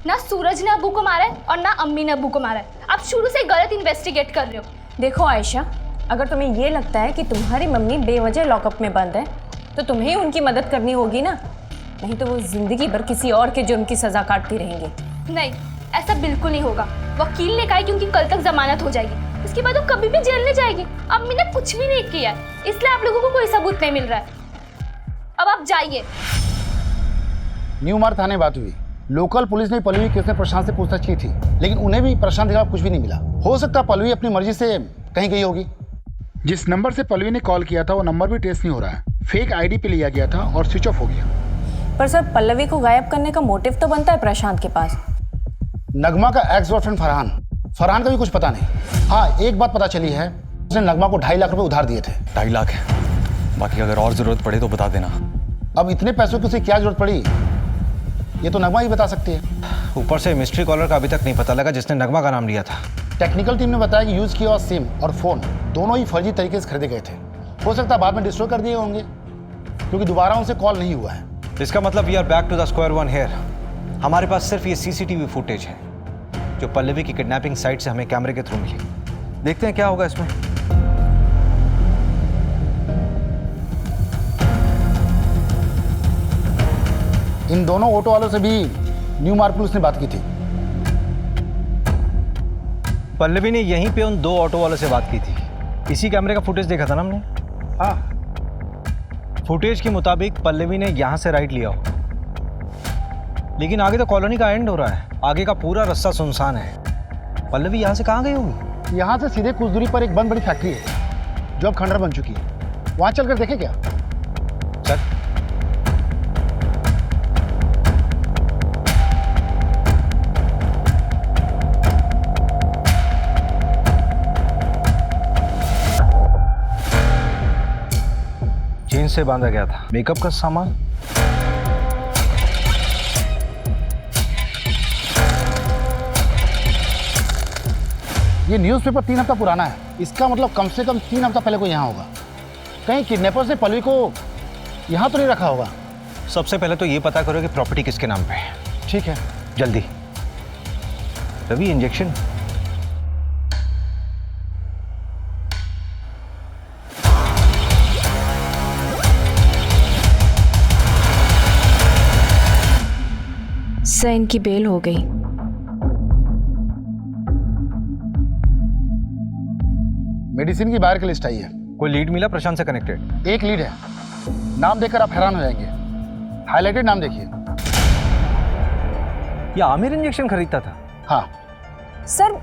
A: ना सूरज ने अब्बू को मारा है और ना अम्मी ने अब्बू को मारा है। आप शुरू से गलत इन्वेस्टिगेट कर रहे हो।
J: देखो आयशा, अगर तुम्हें ये लगता है कि तुम्हारी मम्मी बेवजह लॉकअप में बंद है तो तुम्हें ही उनकी मदद करनी होगी ना, नहीं तो वो जिंदगी भर किसी और के जुर्म की सजा काटती रहेंगी।
A: नहीं, ऐसा बिल्कुल नहीं होगा। वकील ने कहा कि उनकी कल तक जमानत हो जाएगी, इसके बाद वो कभी भी जेल नहीं जाएगी। अम्मी ने कुछ भी नहीं किया है, इसलिए आप लोगों को कोई सबूत नहीं मिल रहा है। अब आप जाइए।
F: न्यू मार्ग थाने बात हुई, लोकल पुलिस ने पल्लवी केस में प्रशांत से पूछताछ की थी, लेकिन उन्हें भी प्रशांत के खिलाफ कुछ भी नहीं मिला। हो सकता है पल्लवी अपनी मर्जी से कहीं गई होगी। जिस नंबर से पल्लवी ने कॉल किया था वो नंबर भी ट्रेस नहीं हो रहा है, फेक आईडी पे लिया गया था और स्विच ऑफ हो गया।
J: पर सर, पल्लवी को गायब करने का मोटिव तो बनता है प्रशांत के पास।
F: नगमा का एक्स बॉयफ्रेंड फरहान का भी कुछ पता नहीं। हाँ, एक बात पता चली है, उसने नगमा को 2.5 लाख रुपए उधार दिए थे।
O: 2.5 लाख है, बाकी अगर और जरूरत पड़े तो बता देना।
F: अब इतने पैसों की उसे क्या जरूरत पड़ी, ये तो नगमा ही बता सकती है।
K: ऊपर से मिस्ट्री कॉलर का अभी तक नहीं पता लगा जिसने नगमा का नाम लिया था।
F: टेक्निकल टीम ने बताया कि यूज किया हुआ सिम और फोन दोनों ही फर्जी तरीके से खरीदे गए थे। हो सकता है बाद में डिस्ट्रॉय कर दिए होंगे, क्योंकि दोबारा उनसे कॉल नहीं हुआ है।
K: इसका मतलब we are back to the square one here. हमारे पास सिर्फ ये सीसीटीवी फुटेज है जो पल्लवी की किडनैपिंग साइट से हमें कैमरे के थ्रू मिली। देखते हैं क्या होगा इसमें।
F: इन दोनों ऑटो वालों से भी न्यू मार्ग पुलिस ने बात की थी।
K: पल्लवी ने यहीं पे उन 2 ऑटो वालों से बात की थी। इसी कैमरे का फुटेज देखा था ना हमने। हाँ, फुटेज के मुताबिक पल्लवी ने यहाँ से राइट लिया हो, लेकिन आगे तो कॉलोनी का एंड हो रहा है, आगे का पूरा रास्ता सुनसान है। पल्लवी यहाँ से कहाँ गई होगी?
F: यहाँ से सीधे कुछ दूरी पर एक बहुत बड़ी फैक्ट्री है जो अब खंडर बन चुकी है, वहाँ चलकर देखे क्या?
K: चल। जीन्स से बांधा गया था, मेकअप का सामान।
F: ये न्यूज़पेपर 3 हफ्ता पुराना है, इसका मतलब कम से कम 3 हफ्ता पहले कोई यहाँ होगा। कहीं किडनैपर्स ने पल्लवी को यहाँ तो नहीं रखा होगा।
K: सबसे पहले तो ये पता करो कि प्रॉपर्टी किसके नाम पे है।
F: ठीक है,
K: जल्दी। रवि, इंजेक्शन।
J: सर, इनकी बेल हो गई।
F: मेडिसिन की बाहर की लिस्ट आई है।
K: कोई लीड मिला प्रशांत से कनेक्टेड?
F: एक लीड है, नाम देखकर आप हैरान हो जाएंगे। हाईलाइटेड नाम देखिए।
K: ये आमिर इंजेक्शन खरीदता था?
F: हाँ
J: सर,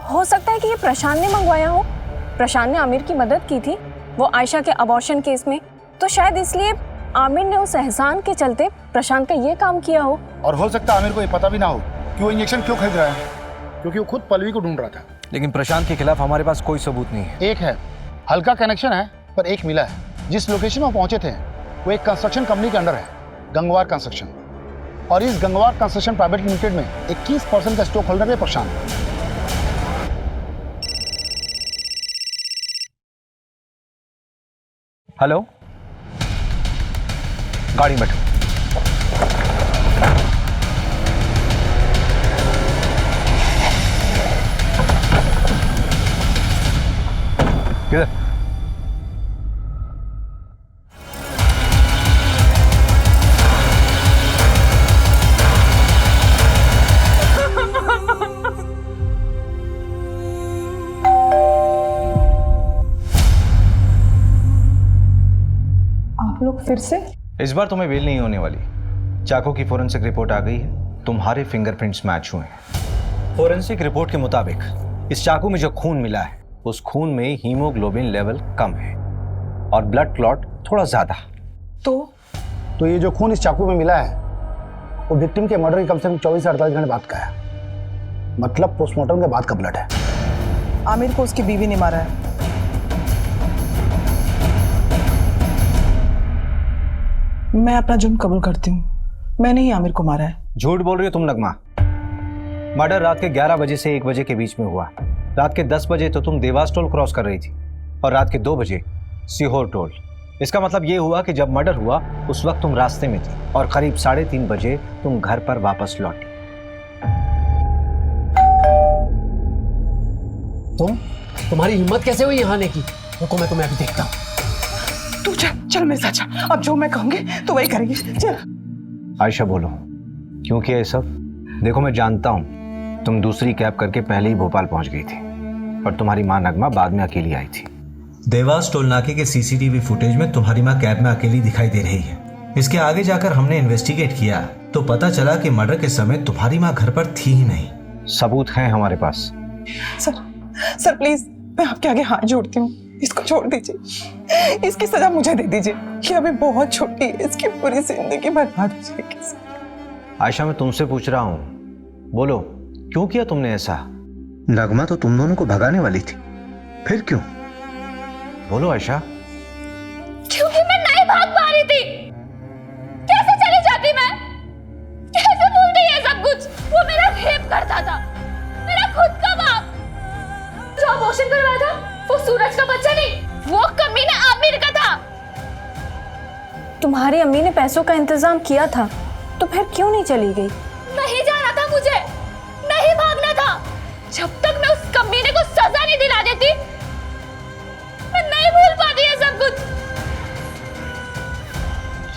J: हो सकता है कि ये प्रशांत ने मंगवाया हो। प्रशांत ने आमिर की मदद की थी वो आयशा के अबॉर्शन केस में, तो शायद इसलिए आमिर ने उस एहसान के चलते प्रशांत का ये काम किया हो।
F: और हो सकता है आमिर को ये पता भी ना हो कि वो इंजेक्शन क्यों खरीद रहा है, क्योंकि वो खुद पल्लवी को ढूंढ रहा था।
K: लेकिन प्रशांत के खिलाफ हमारे पास कोई सबूत नहीं है।
F: एक है, हल्का कनेक्शन है, पर एक मिला है। जिस लोकेशन में पहुंचे थे वो एक कंस्ट्रक्शन कंपनी के अंडर है, गंगवार कंस्ट्रक्शन। और इस गंगवार कंस्ट्रक्शन प्राइवेट लिमिटेड में 21% का स्टॉक होल्डर है प्रशांत।
K: हेलो, गाड़ी में बैठो। किधर?
G: आप लोग फिर से?
K: इस बार तुम्हें बेल नहीं होने वाली। चाकू की फोरेंसिक रिपोर्ट आ गई है, तुम्हारे फिंगरप्रिंट्स मैच हुए हैं। फोरेंसिक रिपोर्ट के मुताबिक इस चाकू में जो खून मिला है उस खून में हीमोग्लोबिन लेवल कम है और ब्लड क्लॉट थोड़ा ज्यादा।
F: तो ये जो खून इस चाकू में मिला है वो विक्टिम के मर्डर के कम से कम 24 से 48 घंटे बाद का है। मतलब पोस्टमार्टम के बाद का ब्लड है।
G: आमिर को उसकी बीवी ने मारा है। मैं अपना जुर्म कबूल करती हूँ, मैंने ही आमिर को मारा है।
K: झूठ बोल रही हो तुम नगमा। मर्डर रात के 11 बजे से 1 बजे के बीच में हुआ। रात के 10 बजे तो तुम देवास टोल क्रॉस कर रही थी और रात के 2 बजे सीहोर टोल। इसका मतलब ये हुआ कि जब मर्डर हुआ उस वक्त तुम रास्ते में थी और करीब 3:30 बजे तुम घर पर वापस लौटी।
E: तुम्हारी हिम्मत कैसे हुई यहाँ आने की? रुको, मैं तुम्हें अभी देखता हूँ।
G: तू चल मेरे साथ चल। अब जो मैं कहूंगी तो वही करेंगे। चल।
K: आयशा बोलो, क्यों किया ये सब? देखो मैं जानता हूँ तुम दूसरी कैब करके पहले ही भोपाल पहुंच गई थी और तुम्हारी माँ नगमा बाद में अकेली आई थी।
N: देवास टोल नाके के सीसीटीवी फुटेज में तुम्हारी माँ कैब में अकेली दिखाई दे रही है। इसके आगे जाकर हमने इन्वेस्टिगेट किया तो पता चला कि मर्डर के समय तुम्हारी माँ घर पर थी ही नहीं।
K: सबूत हैं हमारे पास।
G: सर प्लीज, मैं आपके आगे हाथ जोड़ती हूँ, इसको छोड़ दीजिए। इसकी सजा मुझे दे दीजिए। ये अभी बहुत छोटी है, इसकी पूरी जिंदगी बर्बाद हो जाएगी।
K: आयशा मैं तुमसे पूछ रहा हूँ, बोलो क्यों किया तुमने ऐसा?
N: नगमा तो तुम दोनों को भगाने वाली थी, फिर क्यों?
K: बोलो आयशा।
A: क्योंकि मैं नहीं भाग पा रही थी। कैसे चली जाती मैं? कैसे भूलती है सब कुछ? वो मेरा रेप करता था, मेरा खुद का बाप। जो अबॉर्शन करवाया था वो सूरज का बच्चा नहीं, वो कमीना आमिर का था।
J: तुम्हारी अम्मी ने पैसों का इंतजाम किया था तो फिर क्यों नहीं चली गई?
A: नहीं जाना था मुझे, नहीं भागना था। जब तक मैं उस कमीने को सजा नहीं दिला देती मैं नहीं भूल पाती है सब कुछ।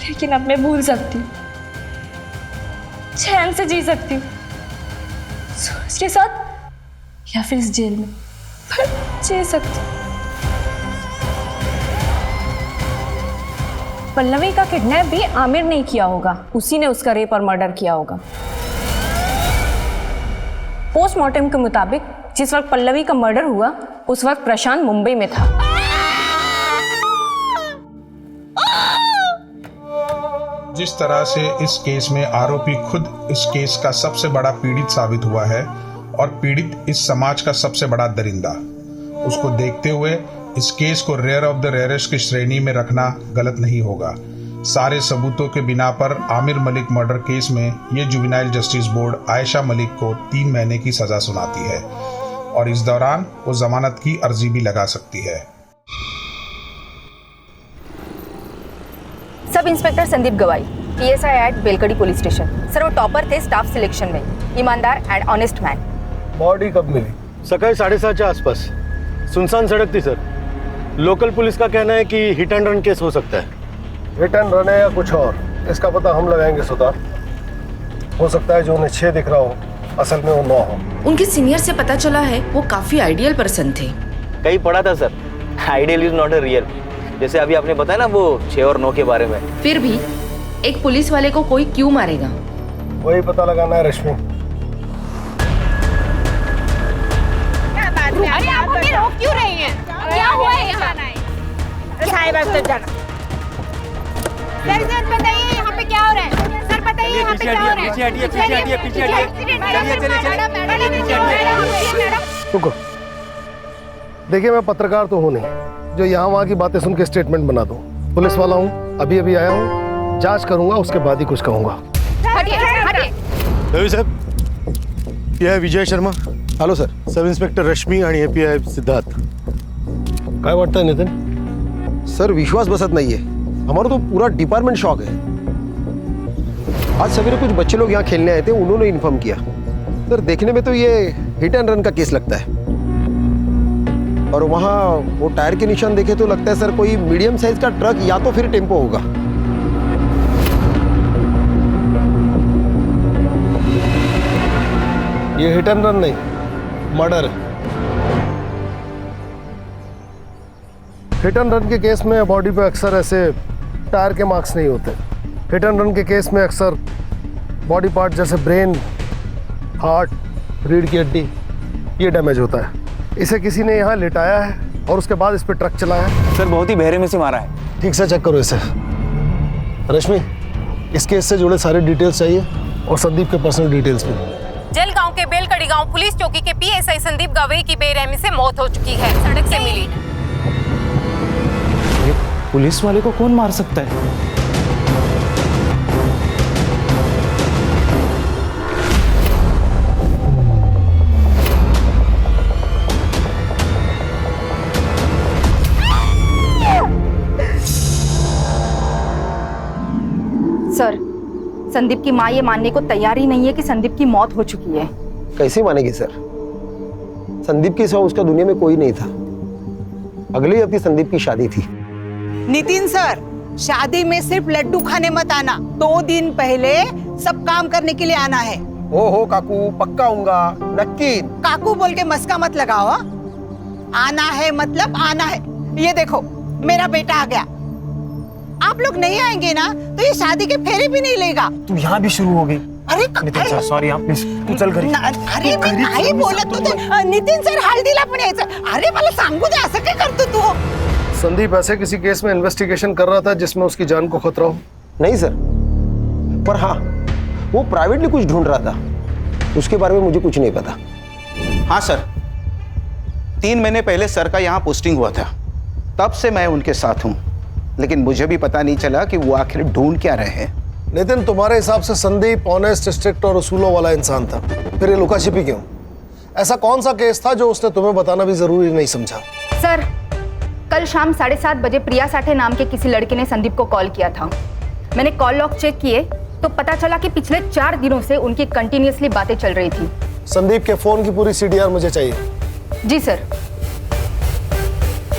A: लेकिन अब मैं भूल सकती हूँ, चैन से जी सकती हूँ, सूरज के साथ या फिर इस जेल में, पर जी सकती हूँ।
J: पल्लवी का किडनैप भी आमिर ने किया होगा, उसी ने उसका रेप और मर्डर किया होगा। पोस्टमार्टम के मुताबिक जिस वक्त पल्लवी का मर्डर हुआ उस वक्त प्रशांत मुंबई में था।
Q: जिस तरह से इस केस में आरोपी खुद इस केस का सबसे बड़ा पीड़ित साबित हुआ है और पीड़ित इस समाज का सबसे बड़ा दरिंदा, उसको देखते हुए इस केस को रेयर ऑफ द रेयरेस्ट की श्रेणी में रखना गलत नहीं होगा। सारे सबूतों के बिना पर आमिर मलिक मर्डर केस में ये juvenile justice board Ayesha Malik को 3 महीने की सजा सुनाती है और इस दौरान वो जमानत की अर्जी भी लगा सकती है।
R: सब inspector Sandeep Gavai, PSI at Belkadi police station. Sir वो टॉपर थे स्टाफ सिलेक्शन में, ईमानदार एंड ऑनेस्ट मैन।
S: बॉडी कब मिली? सकाळी 7:30 के आसपास। सुनसान सड़क थी सर। लोकल पुलिस का कहना है कि हिट एंड रन केस हो सकता है। हिट एंड रन है या कुछ और, इसका पता हम लगाएंगे सुधार। हो सकता है जो उन्हें 6 दिख रहा हो असल में वो 9 हो।
T: उनके सीनियर से पता चला है वो काफी आइडियल पर्सन थे।
B: कहीं पढ़ा था sir, ideal is not a real. जैसे अभी आपने बताया ना वो 6 और 9 के बारे में।
T: फिर भी एक पुलिस वाले को कोई क्यों मारेगा?
S: वही पता लगाना है रश्मि।
A: अरे आप हमें रोक क्यों रही हैं? क्या हुआ है यहाँ? सर बताइए यहाँ पे क्या हो रहा है? सर बताइए यहाँ पे क्या हो रहा है? पीछे हटिए, पीछे हटिए, पीछे हटिए।
S: रुको, देखिए मैं पत्रकार तो हूँ नहीं जो यहाँ वहाँ की बातें सुन के स्टेटमेंट बना दूँ। पुलिस वाला हूँ, अभी अभी आया हूँ, जांच करूंगा, उसके बाद ही कुछ कहूंगा। रवि साहब, ये है Vijay Sharma. Hello sir. Sub inspector Rashmi आणि API सिद्धार्थ. काय वाटतंय नितिन? सर विश्वास बसत नाहीये. हमारा तो पूरा डिपार्टमेंट शॉक है. आज सवेरे कुछ बच्चे लोग यहाँ खेलने आए थे, उन्होंने इन्फॉर्म किया. सर देखने में तो ये हिट एंड रन का केस लगता है. और वहाँ वो टायर के निशान देखे तो लगता है सर कोई मीडियम साइज का ट्रक या तो फिर टेम्पो होगा. ये हिट एंड रन नहीं, मर्डर है. हिट एंड रन के केस में बॉडी पे अक्सर ऐसे टायर के मार्क्स नहीं होते. हिट एंड रन के केस में अक्सर बॉडी पार्ट जैसे ब्रेन, हार्ट, रीढ़ की हड्डी ये डैमेज होता है. इसे किसी ने यहाँ लिटाया है और उसके बाद इस पे ट्रक चलाया है.
B: सर बहुत ही बहरे में से मारा है.
S: ठीक से चेक करो इसे. रश्मि, इस केस से जुड़े सारे डिटेल्स चाहिए और संदीप के पर्सनल डिटेल्स भी.
R: जलगांव के बेलकड़ी गांव पुलिस चौकी के PSI संदीप गवई की बेरहमी से मौत हो चुकी है. सड़क से मिली.
B: पुलिस वाले को कौन मार सकता है?
R: सर, संदीप की मां ये मानने को तैयार ही नहीं है कि संदीप की मौत हो चुकी है.
S: कैसे मानेगी सर? संदीप के सिवा उसका दुनिया में कोई नहीं था. अगले हफ्ते संदीप की शादी थी.
U: नितिन सर, शादी में सिर्फ लड्डू खाने मत आना. 2 दिन पहले सब काम करने के लिए आना है.
S: हो काकू, पक्का आऊंगा, नक्की.
U: काकू बोल के मस्का मत लगाओ. आना है मतलब आना है. ये देखो, मेरा बेटा आ गया. आप लोग नहीं आएंगे ना तो ये शादी के फेरे भी नहीं लेगा.
B: तू यहाँ भी शुरू हो गई.
U: अरे
B: नितिन सर, सॉरी आप प्लीज तू चल घरी.
U: अरे मी नाही बोलत होते. नितिन सर हळदीला पण यायचं. अरे मला सांगू दे, असं काय करतो तू?
S: संदीप ऐसे किसी केस में इन्वेस्टिगेशन कर रहा था जिसमें उसकी जान को खतरा हो? नहीं सर, पर हाँ वो प्राइवेटली कुछ ढूंढ रहा था. उसके बारे में मुझे कुछ नहीं पता.
V: हाँ सर, 3 महीने पहले सर का यहाँ पोस्टिंग हुआ था, तब से मैं उनके साथ हूँ. लेकिन मुझे भी पता नहीं चला कि वो आखिर ढूंढ क्या रहे हैं.
S: नितिन, तुम्हारे हिसाब से संदीप ऑनेस्ट, स्ट्रिक्ट और उसूलों वाला इंसान था. फिर ये लुका छिपी क्यों? ऐसा कौन सा केस था जो उसने तुम्हें बताना भी जरूरी नहीं समझा?
R: सर, कल शाम 7:30 बजे प्रिया साठे नाम के किसी लड़के ने संदीप को कॉल किया था. मैंने कॉल लॉग चेक किए तो पता चला कि पिछले 4 दिनों से उनकी कंटिन्यूअसली बातें चल रही थी.
S: संदीप के फोन की पूरी CDR मुझे चाहिए.
R: जी सर.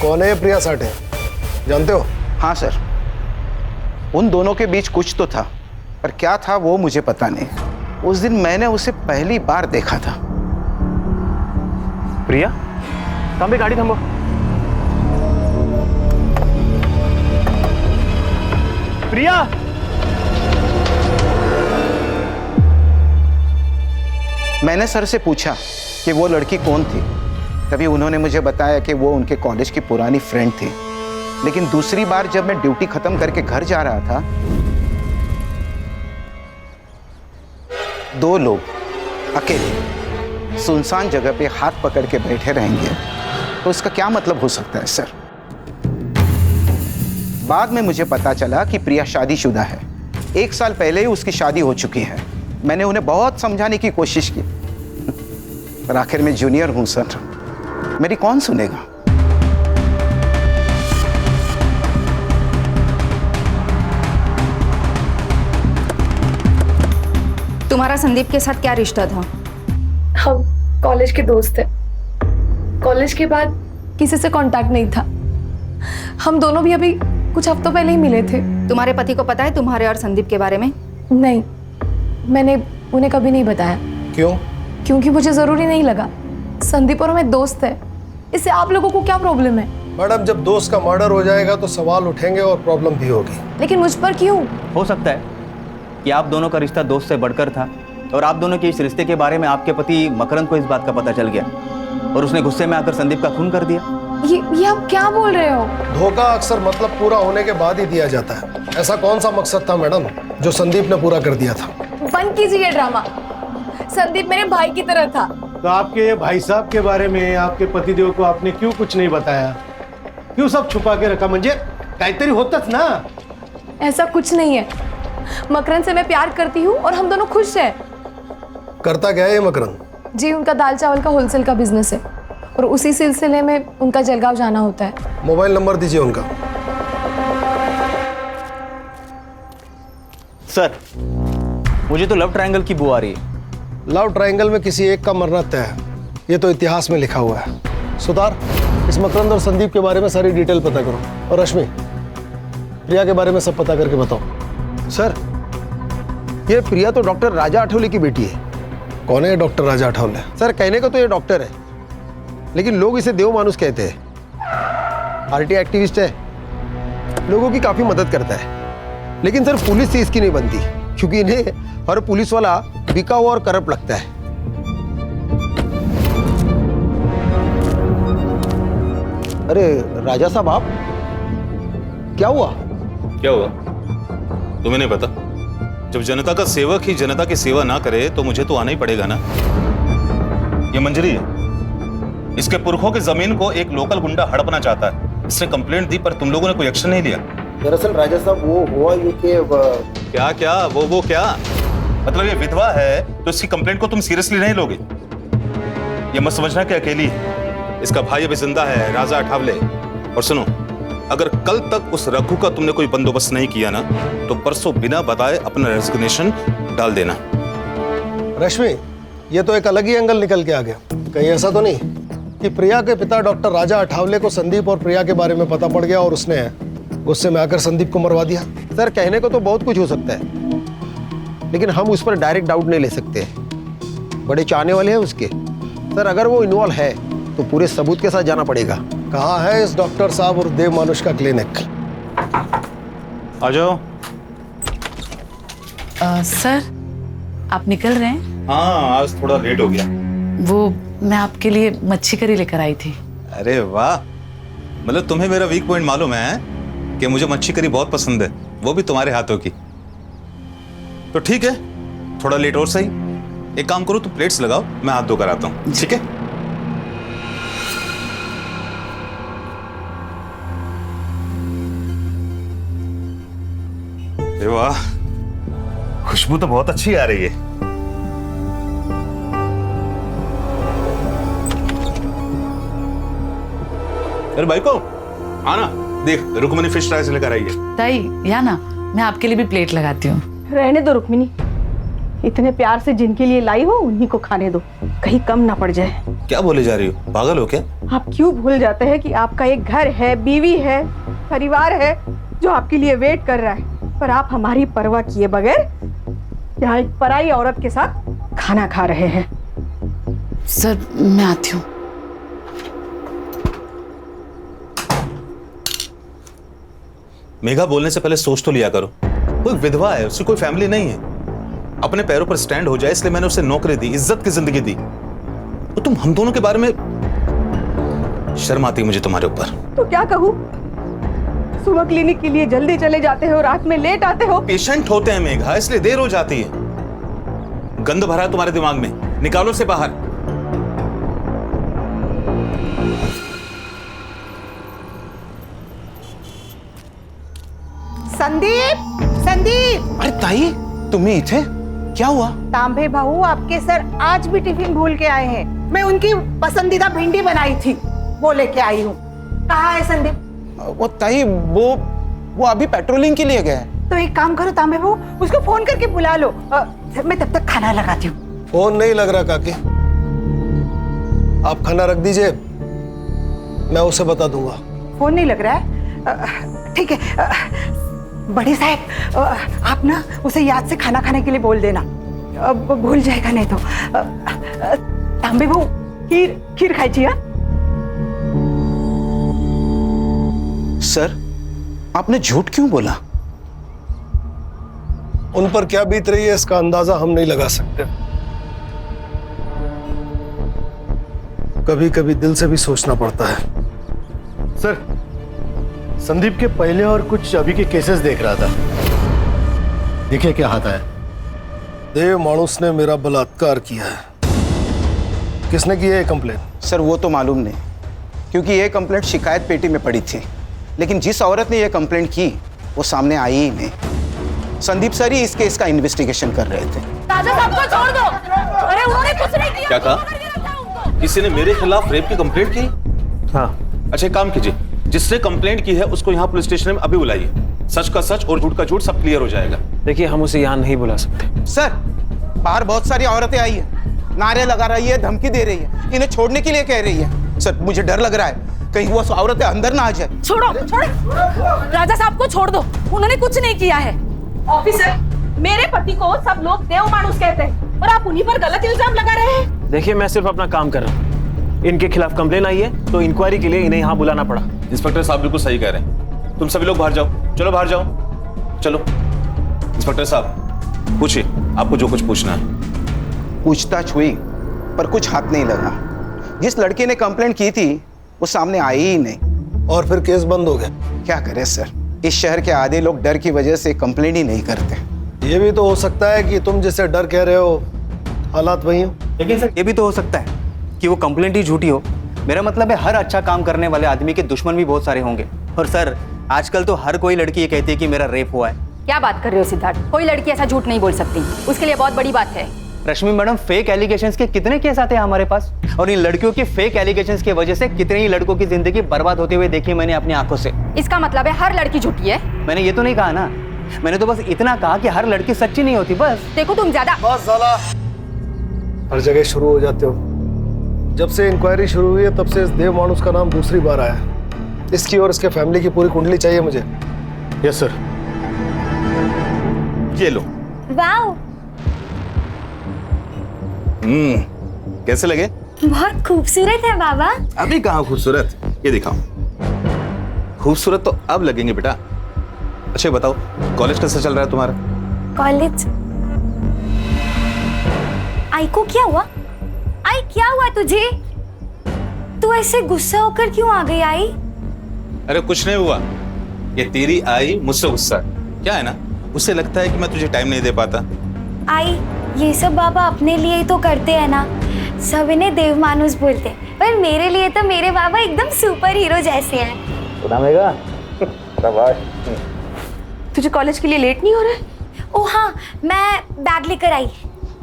S: कौन है प्रिया साठे, जानते हो?
V: हाँ सर, उन दोनों के बीच कुछ तो था, पर क्या था वो मुझे पता नहीं. उस दिन मैंने उसे पहली बार देखा था.
B: प्रिया, थांबे, गाड़ी थांबो. प्रिया,
V: मैंने सर से पूछा कि वो लड़की कौन थी. तभी उन्होंने मुझे बताया कि वो उनके कॉलेज की पुरानी फ्रेंड थी. लेकिन दूसरी बार जब मैं ड्यूटी खत्म करके घर जा रहा था, 2 लोग अकेले सुनसान जगह पे हाथ पकड़ के बैठे रहेंगे तो इसका क्या मतलब हो सकता है सर? बाद में मुझे पता चला कि प्रिया शादीशुदा है. 1 साल पहले ही उसकी शादी हो चुकी है. मैंने उन्हें बहुत समझाने की कोशिश की, पर आखिर में जूनियर हूं सर, मेरी कौन सुनेगा?
R: तुम्हारा संदीप के साथ क्या रिश्ता था?
W: हम कॉलेज के दोस्त थे. कॉलेज के बाद किसी से कांटेक्ट नहीं था. हम दोनों भी अभी कुछ हफ्तों पहले ही मिले थे.
R: तुम्हारे पति को पता है तुम्हारे और संदीप के बारे में?
W: नहीं, मैंने उन्हें कभी नहीं बताया.
S: क्यों?
W: क्योंकि मुझे जरूरी नहीं लगा. संदीप और मैं दोस्त है, इससे आप लोगों को क्या प्रॉब्लम है?
S: मैडम, जब दोस्त का मर्डर हो जाएगा तो सवाल उठेंगे और प्रॉब्लम भी होगी.
W: लेकिन मुझ पर क्यों?
B: हो सकता है कि आप दोनों का रिश्ता दोस्त से बढ़कर था और आप दोनों के इस रिश्ते के बारे में आपके पति मकरंद को इस बात का पता चल गया और उसने गुस्से में आकर संदीप का खून कर दिया.
W: ये आप क्या बोल रहे हो?
S: धोखा अक्सर मतलब पूरा होने के बाद ही दिया जाता है. ऐसा कौन सा मकसद था मैडम जो संदीप ने पूरा कर दिया था?
W: बंद कीजिए ड्रामा. संदीप मेरे भाई की तरह था.
S: तो आपके भाई साहब के बारे में आपके पतिदेव को आपने क्यों कुछ नहीं बताया? क्यों सब छुपा के रखा? मुझे काहीतरी होतच ना।
W: ऐसा कुछ नहीं है, मकरंद से मैं प्यार करती हूँ और हम दोनों खुश हैं।
S: करता क्या है ये मकरंद?
W: जी, उनका दाल चावल का होलसेल का बिजनेस है और उसी सिलसिले में उनका जलगांव जाना होता है।
S: मोबाइल नंबर दीजिए उनका।
B: सर, मुझे तो लव ट्रायंगल की बू आ रही है।
S: लव ट्रायंगल में किसी एक का मरना तय है, ये तो इतिहास में लिखा हुआ है। सुतार, इस मकरंद और संदीप के बारे में सारी डिटेल पता करो, और रश्मि, प्रिया के बारे में सब पता करके बताओ।
V: सर, ये प्रिया तो डॉक्टर राजा आठवले की बेटी है।
S: कौन है डॉक्टर राजा आठवले?
V: सर, कहने को तो ये डॉक्टर है, लेकिन लोग इसे देव मानुस कहते हैं। आरटी एक्टिविस्ट है, लोगों की काफी मदद करता है, लेकिन सर पुलिस से इसकी नहीं बनती, क्योंकि इन्हें हर पुलिस वाला बिका हुआ और करप्ट लगता है। अरे राजा साहब, आप क्या हुआ?
C: क्या हुआ तुम्हें नहीं पता? जब जनता का सेवक ही जनता की सेवा ना करे तो मुझे तो आना ही पड़ेगा ना। ये मंजरी है, इसके पुरखों की जमीन को एक लोकल गुंडा हड़पना चाहता है। इसने कंप्लेंट दी पर तुम लोगों ने कोई एक्शन नहीं लिया।
V: दरअसल राजा साहब, वो हुआ ये कि
C: क्या क्या वो क्या मतलब? ये विधवा है तो इसकी कंप्लेंट को तुम सीरियसली नहीं लोगे? ये मत समझना कि अकेली है, इसका भाई अभी जिंदा है, राजा अठावले। और सुनो, अगर कल तक उस रघु का तुमने कोई बंदोबस्त नहीं किया ना, तो परसों बिना बताए अपना रेजिग्नेशन डाल देना।
S: रश्मि, ये तो एक अलग ही एंगल निकल के आ गया। कहीं ऐसा तो नहीं कि प्रिया के पिता डॉक्टर राजा अठावले को संदीप और प्रिया के बारे में पता पड़ गया और उसने गुस्से में आकर संदीप को मरवा दिया?
V: सर, कहने को तो बहुत कुछ हो सकता है, लेकिन हम उस पर डायरेक्ट डाउट नहीं ले सकते। बड़े चाहने वाले हैं उसके। सर, अगर वो इन्वॉल्व है तो पूरे सबूत के साथ जाना पड़ेगा।
S: कहाँ है इस डॉक्टर साहब और देव मानुष का क्लिनिक?
C: आ जाओ।
D: सर, आप निकल रहे हैं?
C: हाँ, आज थोड़ा लेट हो गया।
D: वो मैं आपके लिए मच्छी करी लेकर आई थी।
C: अरे वाह, मतलब तुम्हें मेरा वीक पॉइंट मालूम है कि मुझे मच्छी करी बहुत पसंद है, वो भी तुम्हारे हाथों की। तो ठीक है, थोड़ा लेट और सही। एक काम करो, तुम प्लेट्स लगाओ, मैं हाथ धो कर आता हूँ, ठीक है? अरे वाह, खुशबू तो बहुत अच्छी आ रही है। अरे भाई को आना, देख रुक्मिनी फिश फ्राई से लेकर आई है।
D: ताई, या ना, मैं आपके लिए भी प्लेट लगाती हूँ।
U: रहने दो रुक्मिनी, इतने प्यार से जिनके लिए लाई हो उन्हीं को खाने दो, कहीं कम ना पड़ जाए।
C: क्या बोले जा रही हो, पागल हो क्या?
U: आप क्यों भूल जाते हैं कि आपका एक घर है, बीवी है, परिवार है जो आपके लिए वेट कर रहा है, पर आप हमारी परवाह किए बगैर यहाँ एक पराई औरत के साथ खाना खा रहे हैं।
D: सर, मैं आती हूँ।
C: मेघा, बोलने से पहले सोच तो लिया करो। कोई विधवा है, उसकी कोई फैमिली नहीं है, अपने पैरों पर स्टैंड हो जाए इसलिए मैंने उसे नौकरी दी, इज्जत की जिंदगी दी। तो तुम हम दोनों के बारे में, शर्म आती है मुझे तुम्हारे ऊपर।
U: तो क्या कहूँ, सुबह क्लिनिक के लिए जल्दी चले जाते हो, रात में लेट आते हो।
C: पेशेंट होते हैं मेघा, इसलिए देर हो जाती है। गंद भरा है तुम्हारे दिमाग में, निकालो से बाहर।
U: संदीप, संदीप!
V: अरे ताई, तुम्हें इथे क्या हुआ?
U: तांबे भाऊ आपके सर आज भी टिफिन भूल के आए हैं। मैं उनकी पसंदीदा भिंडी बनाई थी, वो लेके आई हूँ। कहाँ है संदीप?
V: वो ताई, वो अभी पेट्रोलिंग के लिए गए।
U: तो एक काम करो तांबे भाऊ, उसको फोन करके बुला लो। मैं तब तक खाना लगाती हूँ।
S: फोन नहीं लग रहा काकी, आप खाना रख दीजिए, मैं उसे बता दूंगा।
U: फोन नहीं लग रहा है? ठीक है बड़े साहब, आप ना उसे याद से खाना खाने के लिए बोल देना, अब भूल जाएगा नहीं तो। तांबे भाऊ, खीर खाई।
V: सर, आपने झूठ क्यों बोला?
S: उन पर क्या बीत रही है इसका अंदाजा हम नहीं लगा सकते। कभी कभी दिल से भी सोचना पड़ता है। सर, संदीप के पहले और कुछ अभी के केसेस देख रहा था, देखिए क्या आता है। देव मानुस ने मेरा बलात्कार किया है। किसने की है कंप्लेंट?
V: सर, वो तो मालूम नहीं, क्योंकि ये कंप्लेंट शिकायत पेटी में पड़ी थी। लेकिन जिस औरत ने यह कंप्लेंट की वो सामने आई ही नहीं। संदीप सर ही इस केस का इन्वेस्टिगेशन कर रहे थे।
J: राजा साहब को छोड़ दो। अरे उन्होंने कुछ नहीं किया।
C: क्या कहा? किसी ने मेरे खिलाफ रेप की कंप्लेंट की?
S: हाँ।
C: अच्छा, एक काम कीजिए, जिसने कंप्लेंट की है उसको यहाँ पुलिस स्टेशन में अभी बुलाइए। सच का सच और झूठ का झूठ सब क्लियर हो जाएगा।
P: देखिए, हम उसे यहाँ नहीं बुला सकते।
V: सर, बाहर बहुत सारी औरतें आई है, नारे लगा रही है, धमकी दे रही है, इन्हें छोड़ने के लिए कह रही है। सर, मुझे डर लग रहा है कहीं वो औरतें अंदर ना आ जाए।
J: छोड़ो, छोड़ो। राजा साहब को छोड़ दो, उन्होंने कुछ नहीं किया है। ऑफिसर, मेरे पति को सब लोग देव मानुस कहते हैं और आप उन्हीं पर गलत इल्जाम लगा रहे हैं।
P: देखिए, मैं सिर्फ अपना काम कर रहा हूँ। इनके खिलाफ कंप्लेन आई है तो इंक्वायरी के लिए इन्हें यहाँ बुलाना पड़ा।
C: इंस्पेक्टर साहब बिल्कुल सही कह रहे हैं। तुम सभी लोग बाहर जाओ, चलो बाहर जाओ, चलो। इंस्पेक्टर साहब, पूछिए, आपको जो कुछ पूछना है।
V: पूछताछ हुई पर कुछ हाथ नहीं लगा। जिस लड़के ने कंप्लेंट की थी वो सामने आई ही नहीं
S: और फिर केस बंद हो गया।
V: क्या करें सर, इस शहर के आधे लोग डर की वजह से कंप्लेंट ही नहीं करते।
S: ये भी तो हो सकता है कि तुम जैसे डर कह रहे हो हालात वही हो।
B: लेकिन सर, ये भी तो हो सकता है कि वो कंप्लेंट ही झूठी हो। मेरा मतलब है, हर अच्छा काम करने वाले आदमी के दुश्मन भी बहुत सारे होंगे। और सर, आजकल तो हर कोई लड़की ये कहती है कि मेरा रेप हुआ है।
R: क्या बात कर रहे हो सिद्धार्थ? कोई लड़की ऐसा झूठ नहीं बोल सकती, उसके लिए बहुत बड़ी बात है।
B: रश्मि मैडम, फेक एलिगेशंस के कितने केस आते हैं हमारे पास, और इन लड़कियों के फेक एलिगेशंस की वजह से कितने ही लड़कों की जिंदगी बर्बाद होते हुए देखी मैंने अपनी आंखों से।
R: इसका मतलब है हर लड़की झूठी है?
B: मैंने ये तो नहीं कहा ना, मैंने तो बस इतना कहा कि हर लड़की सच्ची नहीं होती। बस
R: देखो, तुम ज्यादा
S: बस साला हर जगह शुरू हो जाते हो। जब से इंक्वायरी शुरू हुई है तब से इस देव मानुस का नाम दूसरी बार आया। इसकी और इसके फैमिली की पूरी कुंडली चाहिए मुझे। Yes sir.
C: ये लो।
A: वाओ,
C: कैसे लगे?
A: बहुत खूबसूरत है बाबा।
C: अभी कहाँ खूबसूरत, ये दिखाओ। खूबसूरत तो अब लगेंगे बेटा। अच्छा बताओ, कॉलेज कैसा चल रहा है तुम्हारा?
A: कॉलेज? आई को क्या हुआ? आई, क्या हुआ तुझे? तू ऐसे गुस्सा होकर क्यों आ गई आई?
C: अरे कुछ नहीं हुआ, ये तेरी आई मुझसे गुस्सा। क्या है ना, उसे लगता है कि मैं तुझे टाइम नहीं दे पाता।
A: आई, ये सब बाबा अपने लिए ही तो करते हैं ना, सब इन्हें देव मानुस बोलते हैं, पर मेरे लिए तो मेरे बाबा एकदम सुपर हीरो जैसे हैं।
B: सुनामेगा? शाबाश।
J: तुझे कॉलेज के लिए लेट नहीं हो रहा है?
A: ओ हाँ, मैं बैग लेकर आई।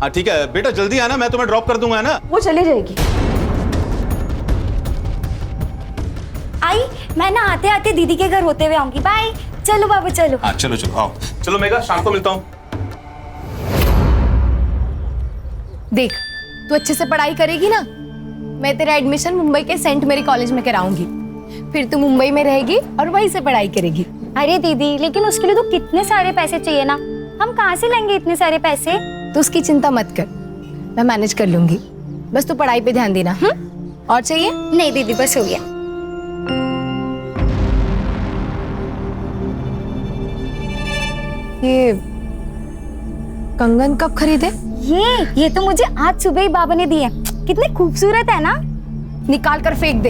C: हाँ ठीक है बेटा, जल्दी आना, मैं तुम्हें ड्रॉप कर दूंगा, है ना?
J: वो चले जाएगी।
A: आई, मैं ना आते आते दीदी के घर होते हुए आऊंगी। बाय। चलो बाबा, चलो।
C: हाँ चलो चलो, आओ। चलो मेगा, शाम को मिलता हूँ।
W: देख, तू अच्छे से पढ़ाई करेगी ना, मैं तेरा एडमिशन मुंबई के सेंट मेरी कॉलेज में कराऊंगी। फिर तू मुंबई में रहेगी और वहीं से पढ़ाई करेगी।
A: अरे दीदी, लेकिन उसके लिए तो कितने सारे पैसे चाहिए ना, हम कहाँ से लेंगे इतने सारे पैसे?
W: तो उसकी चिंता मत कर, मैं मैनेज कर लूंगी। बस तू पढ़ाई पे ध्यान देना। और चाहिए?
A: नहीं दीदी, बस हो गया।
W: ये कंगन कब खरीदे?
A: ये तो मुझे आज सुबह ही बाबा ने दिए। कितने खूबसूरत है ना।
W: निकाल कर फेंक दे।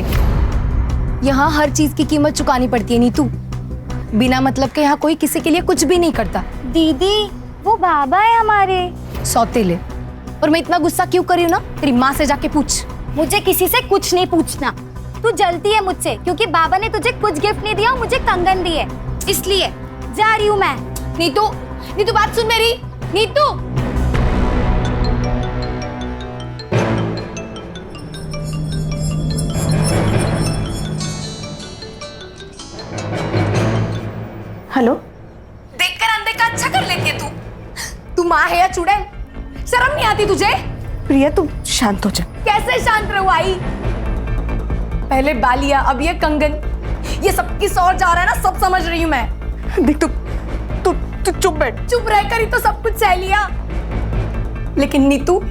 W: यहाँ हर चीज की कीमत चुकानी पड़ती है नीतू। बिना मतलब के यहाँ कोई किसी के लिए कुछ भी नहीं करता।
A: दीदी, वो बाबा है हमारे
W: सौतेले। और मैं इतना गुस्सा क्यों कर रही हूँ ना, तेरी माँ से जाके पूछ।
A: मुझे किसी से कुछ नहीं पूछना। तू जलती है मुझसे क्योंकि बाबा ने तुझे कुछ गिफ्ट नहीं दिया, मुझे कंगन दिए, इसलिए जा रही हूँ मैं।
W: नीतू, नीतू बात सुन मेरी। नीतू,
J: हेलो।
W: देखकर अनदेखा अच्छा कर लेती है तू माँ है या चुड़ैल? शर्म नहीं आती तुझे?
J: प्रिया, तू शांत हो जा।
W: कैसे शांत रहूं आई? पहले बालिया, अब ये कंगन, ये सब किस और जा रहा है ना, सब समझ रही हूँ मैं।
J: देख, तू चुप बैठ।
W: चुप रहकर ही तो सब कुछ सह लिया, लेकिन नीतू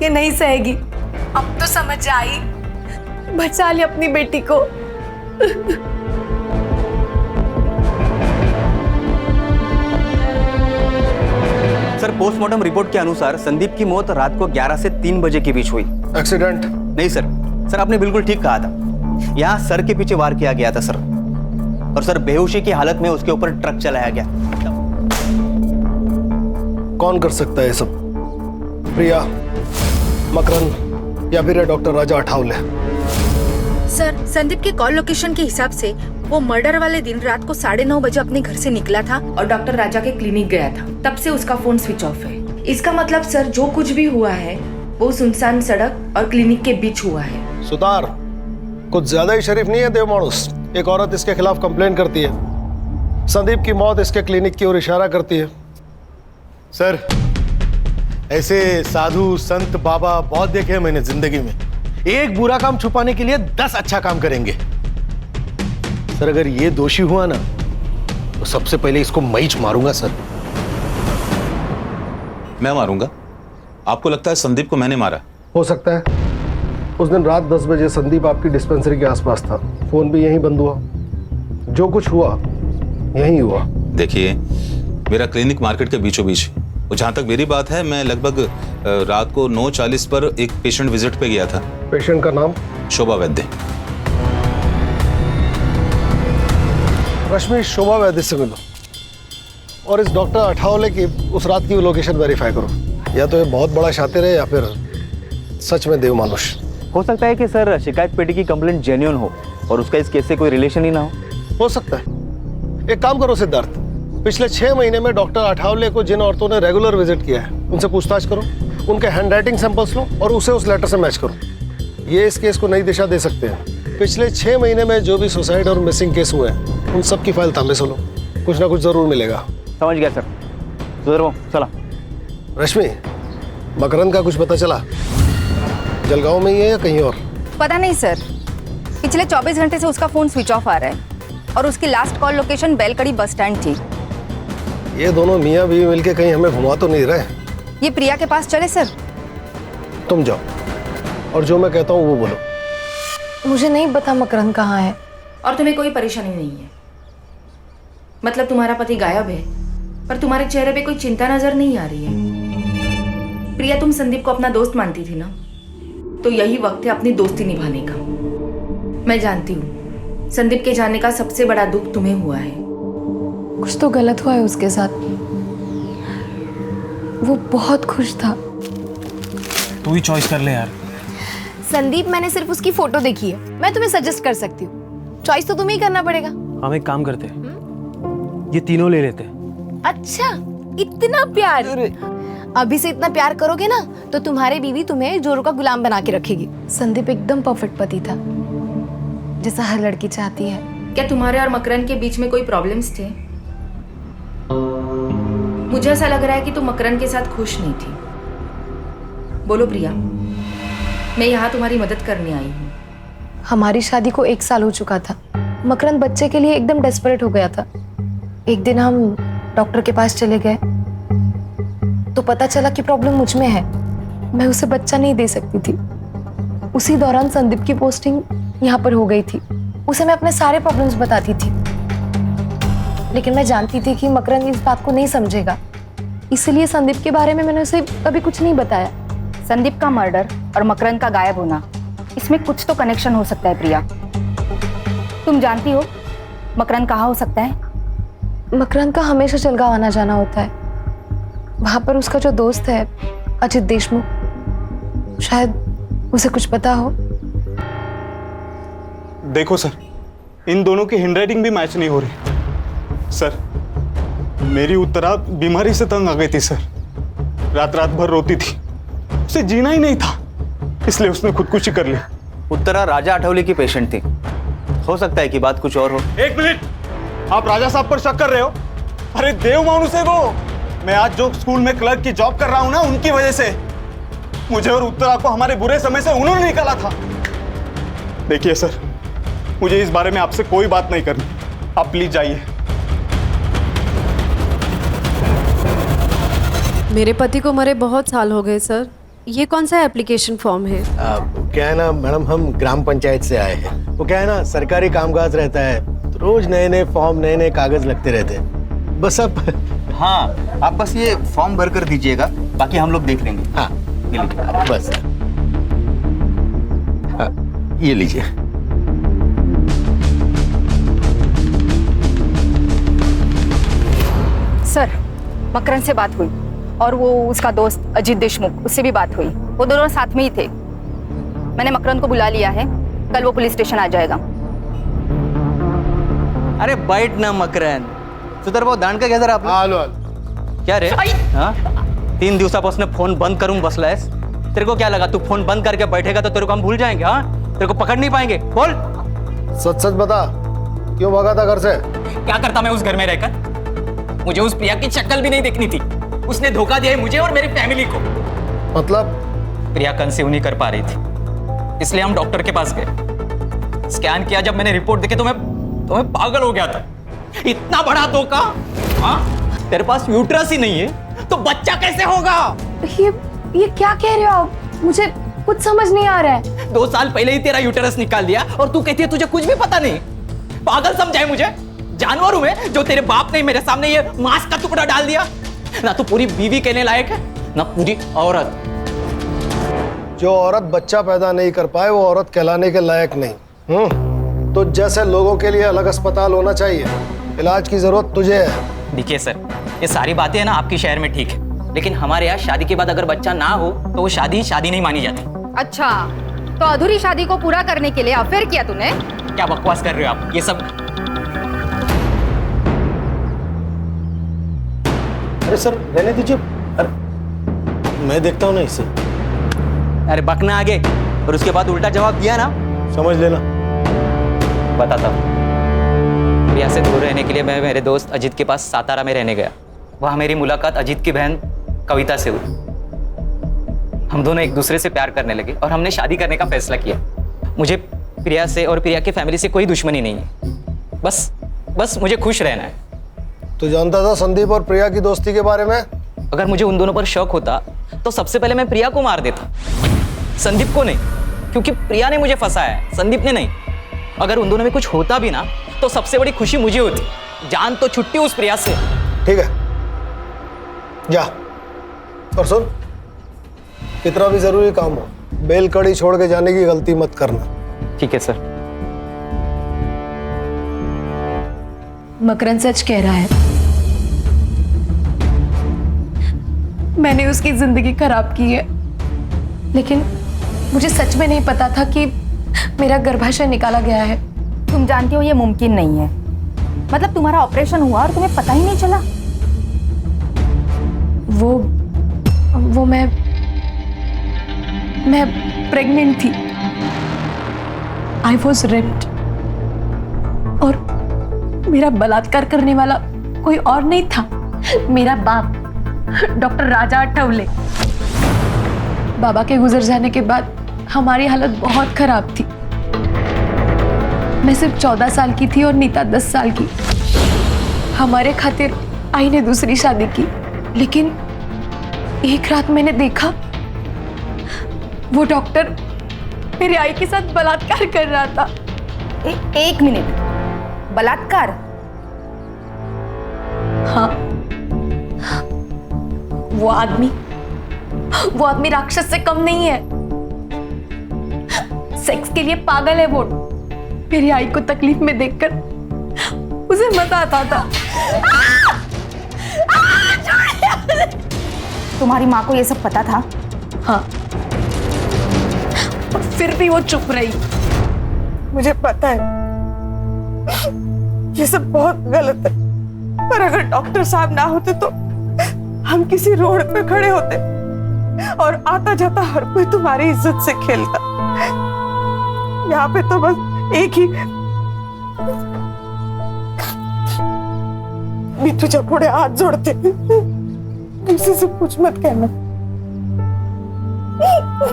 W: ये नहीं सहेगी। अब तो समझ आई, बचा ले अपनी बेटी को।
B: सर, पोस्टमार्टम रिपोर्ट के अनुसार संदीप की मौत रात को 11 से 3 बजे के बीच हुई।
S: एक्सीडेंट?
B: नहीं सर, आपने बिल्कुल ठीक कहा था। यहाँ सर के पीछे वार किया गया था सर, और सर बेहोशी की हालत में उसके ऊपर ट्रक चलाया गया।
S: कौन कर सकता है ये सब? प्रिया, मकरन या फिर डॉक्टर राजा अठावले?
R: सर, संदीप के कॉल लोकेशन के हिसाब से
T: वो मर्डर वाले दिन रात को 9:30 बजे अपने घर से निकला था और डॉक्टर राजा के क्लिनिक गया था। तब से उसका फोन स्विच ऑफ है। इसका मतलब सर जो कुछ भी हुआ है वो सुनसान सड़क और क्लिनिक के बीच हुआ है।
S: सुतार, कुछ ज्यादा ही शरीफ नहीं है देव मानुस। एक औरत इसके खिलाफ कंप्लेन करती है, संदीप की मौत इसके क्लिनिक की ओर इशारा करती है। सर, ऐसे साधु संत बाबा बहुत देखे हैं मैंने जिंदगी में। एक बुरा काम छुपाने के लिए 10 अच्छा काम करेंगे। सर, अगर ये दोषी हुआ ना तो सबसे पहले इसको मैं ही मारूंगा सर।
C: मैं मारूंगा? आपको लगता है संदीप को मैंने मारा?
S: हो सकता है। उस दिन रात 10 बजे संदीप आपकी डिस्पेंसरी के आसपास था, फोन भी यहीं बंद हुआ। जो कुछ हुआ यहीं हुआ।
C: देखिए, मेरा क्लिनिक मार्केट के बीचों बीच, और जहां तक मेरी बात है, मैं लगभग रात को 9:40 पर एक पेशेंट विजिट पे गया था।
S: पेशेंट का नाम?
C: शोभा वैद्य।
S: रश्मि, शोभा वैद्य से मिलो और इस डॉक्टर अठावले की उस रात की लोकेशन वेरीफाई करो। या तो ये बहुत बड़ा शातिर है या फिर सच में देव मानुष।
H: हो सकता है कि सर शिकायत पेटी की कंप्लेंट जेन्युइन हो और उसका इस केस से कोई रिलेशन ही ना
S: हो सकता है। एक काम करो सिद्धार्थ, पिछले 6 महीने में डॉक्टर अठावले को जिन औरतों ने रेगुलर विजिट किया है उनसे पूछताछ करो, उनके हैंडराइटिंग सैंपल्स लो और उसे उस लेटर से मैच करो। ये इस केस को नई दिशा दे सकते हैं। पिछले 6 महीने में जो भी सुसाइड और मिसिंग केस हुए हैं उन सब की फाइल तांबे से लो, कुछ ना कुछ जरूर मिलेगा।
H: समझ गया सर। चला।
S: रश्मि, मकरंद का कुछ पता चला? जलगांव में ही है या कहीं और?
R: पता नहीं सर, पिछले 24 घंटे से उसका फोन स्विच ऑफ आ रहा है और उसकी last call location बेलकड़ी bus stand थी।
S: ये दोनों मियाँ बीवी मिलके कहीं हमें घुमा तो नहीं रहे?
R: ये प्रिया के पास चले सर?
S: तुम जाओ और जो मैं कहता हूँ वो बोलो।
W: मुझे नहीं पता मकरंद कहाँ है।
T: और तुम्हें कोई परेशानी नहीं है? मतलब तुम्हारा पति गायब है पर तुम्हारे चेहरे पे कोई चिंता नजर नहीं आ रही है। प्रिया, तुम संदीप को अपना दोस्त मानती थी ना, तो यही वक्त है अपनी दोस्ती निभाने का। मैं जानती हूँ संदीप के जाने का सबसे बड़ा दुख तुम्हें हुआ है।
W: कुछ तो गलत हुआ है उसके साथ। वो बहुत खुश था।
B: तू ही चॉइस कर ले यार।
W: संदीप, मैंने सिर्फ उसकी फोटो देखी है। मैं तुम्हें सजेस्ट कर सकती हूँ, चॉइस तो तुम्हें ही करना पड़ेगा।
B: हम एक काम करते, ये तीनों ले लेते।
W: अच्छा, इतना प्यार? अभी से इतना प्यार करोगे ना तो तुम्हारी बीवी तुम्हें जोरों का गुलाम बना के रखेगी। संदीप एकदम परफेक्ट पति था, जैसा हर लड़की चाहती है।
T: क्या तुम्हारे और मकरंद के बीच में कोई प्रॉब्लम्स थे? मुझे ऐसा लग रहा है कि तुम मकरंद के साथ खुश नहीं थी। बोलो प्रिया, मैं यहाँ तुम्हारी मदद करने आई हूँ।
W: हमारी शादी को 1 साल हो चुका था। मकरंद बच्चे के लिए एकदम डेस्परेट हो गया था। एक दिन हम डॉक्टर के पास चले गए तो पता चला कि प्रॉब्लम मुझ में है। मैं उसे बच्चा नहीं दे सकती थी। उसी दौरान संदीप की पोस्टिंग यहाँ पर हो गई थी। उसे मैं अपने सारे प्रॉब्लम्स बताती थी, लेकिन मैं जानती थी कि मकरंद इस बात को नहीं समझेगा। इसलिए संदीप के बारे में मैंने उसे कभी कुछ नहीं बताया।
R: संदीप का मर्डर और मकरंद का गायब होना, इसमें कुछ तो कनेक्शन हो सकता है प्रिया। तुम जानती हो मकरंद कहाँ हो सकता है?
W: मकरंद का हमेशा जलगांव आना जाना होता है। वहां पर उसका जो दोस्त है अजित देशमुख, शायद उसे कुछ पता हो।
L: देखो सर, इन दोनों की हैंडराइटिंग भी मैच नहीं हो रही। सर, मेरी उत्तरा बीमारी से तंग आ गई थी सर। रात भर रोती थी, उसे जीना ही नहीं था, इसलिए उसने खुदकुशी कर ली।
H: उत्तरा राजा अठावले की पेशेंट थी। हो सकता है कि बात कुछ और हो।
L: 1 मिनट, आप राजा साहब पर शक कर रहे हो? अरे देव मानुस है वो। मैं आज जो स्कूल में क्लर्क की जॉब कर रहा हूं ना, उनकी वजह से मुझे और उत्तरा को हमारे बुरे समय से उन्होंने निकाला था। देखिए सर, मुझे इस बारे में आपसे कोई बात नहीं करनी। आप प्लीज जाइए।
M: मेरे पति को मरे बहुत साल हो गए सर। ये कौन सा एप्लीकेशन फॉर्म है?
S: क्या है ना मैडम, हम ग्राम पंचायत से आए हैं। वो क्या है ना, सरकारी कामकाज रहता है तो रोज नए नए फॉर्म, नए नए कागज लगते रहते हैं। बस अब
H: हाँ, आप बस ये फॉर्म भर कर दीजिएगा, बाकी हम लोग देख लेंगे।
S: हाँ, ये लीजिए बस। ये लीजिए।
R: सर, मकरंद से बात हुई और वो उसका दोस्त अजित देशमुख, उससे भी बात हुई। वो दोनों साथ में ही थे। मैंने मकरंद को बुला लिया है, कल वो पुलिस स्टेशन आ जाएगा।
B: अरे बैठ ना मकरन. सुधर भाऊ दांड का घ्या जरा आपलं.
S: आलो
B: क्या रे? हाँ? 3 दिवसापासून फोन बंद करून बसलायस. तेरे को क्या लगा तू फोन बंद करके बैठेगा तो तेरे को हम भूल जाएंगे? हाँ, तेरे को पकड़ नहीं पाएंगे. बोल.
S: सच सच बता, क्यों भागा था घर से?
B: क्या करता मैं उस घर में रहकर? मुझे उस प्रिया की शक्ल भी नहीं देखनी थी. उसने धोखा दिया है मुझे और मेरी फैमिली को.
S: मतलब?
B: प्रिया कंसीव नहीं कर पा रही थी, इसलिए हम डॉक्टर के पास गए. स्कैन किया, जब मैंने रिपोर्ट देखी तो मैं पागल हो गया था. इतना बड़ा धोखा. हाँ, तेरे पास यूट्रस ही नहीं है तो बच्चा कैसे होगा?
W: ये क्या कह रहे हो आप? मुझे कुछ समझ नहीं आ रहा है.
B: 2 साल पहले ही तेरा यूटेरस निकाल दिया और तू कहती है तुझे कुछ भी पता नहीं. पागल समझा है मुझे? जानवर हूं मैं जो तेरे बाप ने मेरे सामने ये मांस का टुकड़ा डाल दिया? ना तो पूरी बीवी कहने लायक है, ना पूरी औरत.
S: जो औरत बच्चा पैदा नहीं कर पाए वो औरत कहलाने के लायक नहीं. तो जैसे लोगों के लिए अलग अस्पताल होना चाहिए, इलाज की जरूरत तुझे है.
B: देखिए सर, ये सारी बातें है ना आपकी शहर में ठीक है, लेकिन हमारे यहाँ शादी के बाद अगर बच्चा ना हो तो वो शादी नहीं मानी जाती.
R: अच्छा, तो अधूरी शादी को पूरा करने के लिए अफेयर किया तूने?
B: क्या बकवास कर रहे हो आप? ये सब.
S: अरे सर रहने दीजिए. अरे मैं देखता हूँ ना इसे.
B: अरे बकना आगे और उसके बाद उल्टा जवाब दिया ना,
S: समझ लेना.
B: बताता हूँ. प्रिया से दूर रहने के लिए मैं मेरे दोस्त अजीत के पास सातारा में रहने गया. वहाँ मेरी मुलाकात अजीत की बहन कविता से हुई. हम दोनों एक दूसरे से प्यार करने लगे और हमने शादी करने का फैसला किया. मुझे प्रिया से और प्रिया की फैमिली से कोई दुश्मनी नहीं है. बस मुझे खुश रहना है.
S: तू जानता था संदीप और प्रिया की दोस्ती के बारे में?
B: अगर मुझे उन दोनों पर शक होता तो सबसे पहले मैं प्रिया को मार देता, संदीप को नहीं, क्योंकि प्रिया ने मुझे फंसाया है, संदीप ने नहीं. अगर उन दोनों में कुछ होता भी ना तो सबसे बड़ी खुशी मुझे होती. जान तो छुट्टी उस प्रिया से.
S: ठीक है, जा. और सुन, कितना भी जरूरी काम हो, बेल कड़ी छोड़ के जाने की गलती मत करना.
B: ठीक है सर.
W: मकरन सच कह रहा है. मैंने उसकी जिंदगी खराब की है, लेकिन मुझे सच में नहीं पता था कि मेरा गर्भाशय निकाला गया है.
R: तुम जानती हो ये मुमकिन नहीं है. मतलब तुम्हारा ऑपरेशन हुआ और तुम्हें पता ही नहीं चला?
W: वो मैं प्रेग्नेंट थी. आई वॉज रेप्ड और मेरा बलात्कार करने वाला कोई और नहीं था, मेरा बाप डॉक्टर राजा अठावले. बाबा के गुजर जाने के बाद हमारी हालत बहुत खराब थी. मैं सिर्फ 14 साल की थी और नीता 10 साल की. हमारे खातिर आई ने दूसरी शादी की, लेकिन एक रात मैंने देखा वो डॉक्टर मेरी आई के साथ बलात्कार कर रहा था.
R: एक मिनट, बलात्कार?
W: हाँ, वो आदमी राक्षस से कम नहीं है. सेक्स के लिए पागल है वो. मेरी आई को तकलीफ में देखकर उसे मजा आता था.
R: तुम्हारी माँ को ये सब पता था?
W: हाँ, और फिर भी वो चुप रही.
G: मुझे पता है ये सब बहुत गलत है, पर अगर डॉक्टर साहब ना होते तो हम किसी रोड पे खड़े होते और आता जाता हर कोई तुम्हारी इज्जत से खेलता. यहाँ पे तो बस एक ही भी तुझे पुढे हाथ जोड़ते. किसी से कुछ मत कहना,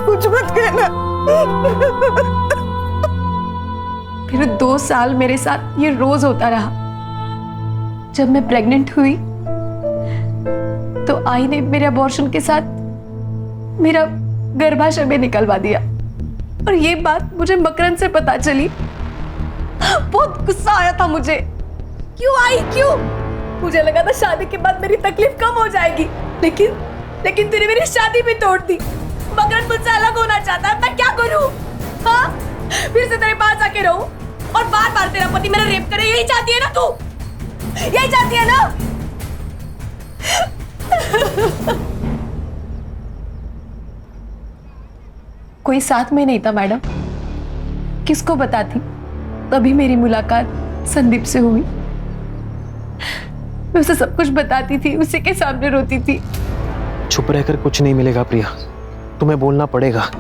G: कुछ मत कहना.
W: फिर 2 साल मेरे साथ ये रोज होता रहा. जब मैं प्रेग्नेंट हुई तो आई ने मेरे अबॉर्शन के साथ मेरा गर्भाशय में निकलवा दिया. और ये बात मुझे मकरन से पता चली. बहुत गुस्सा आया था मुझे. क्यों आई, क्यों? मुझे लगा था शादी के बाद मेरी तकलीफ कम हो जाएगी, लेकिन तूने मेरी शादी भी तोड़ दी. मकरन मुझसे अलग होना चाहता है, मैं क्या करूं? हाँ, फिर से तेरे पास आके रहूं और बार बार तेरा पति मेरा रेप करे? यही चाहती है ना तू? यही चाहती है ना? कोई साथ में नहीं था मैडम. किसको बताती? तभी मेरी मुलाकात
M: संदीप से हुई। मैं उसे सब कुछ बताती थी, उसी के सामने रोती थी।
F: चुप रहकर कुछ नहीं मिलेगा प्रिया, तुम्हें बोलना पड़ेगा।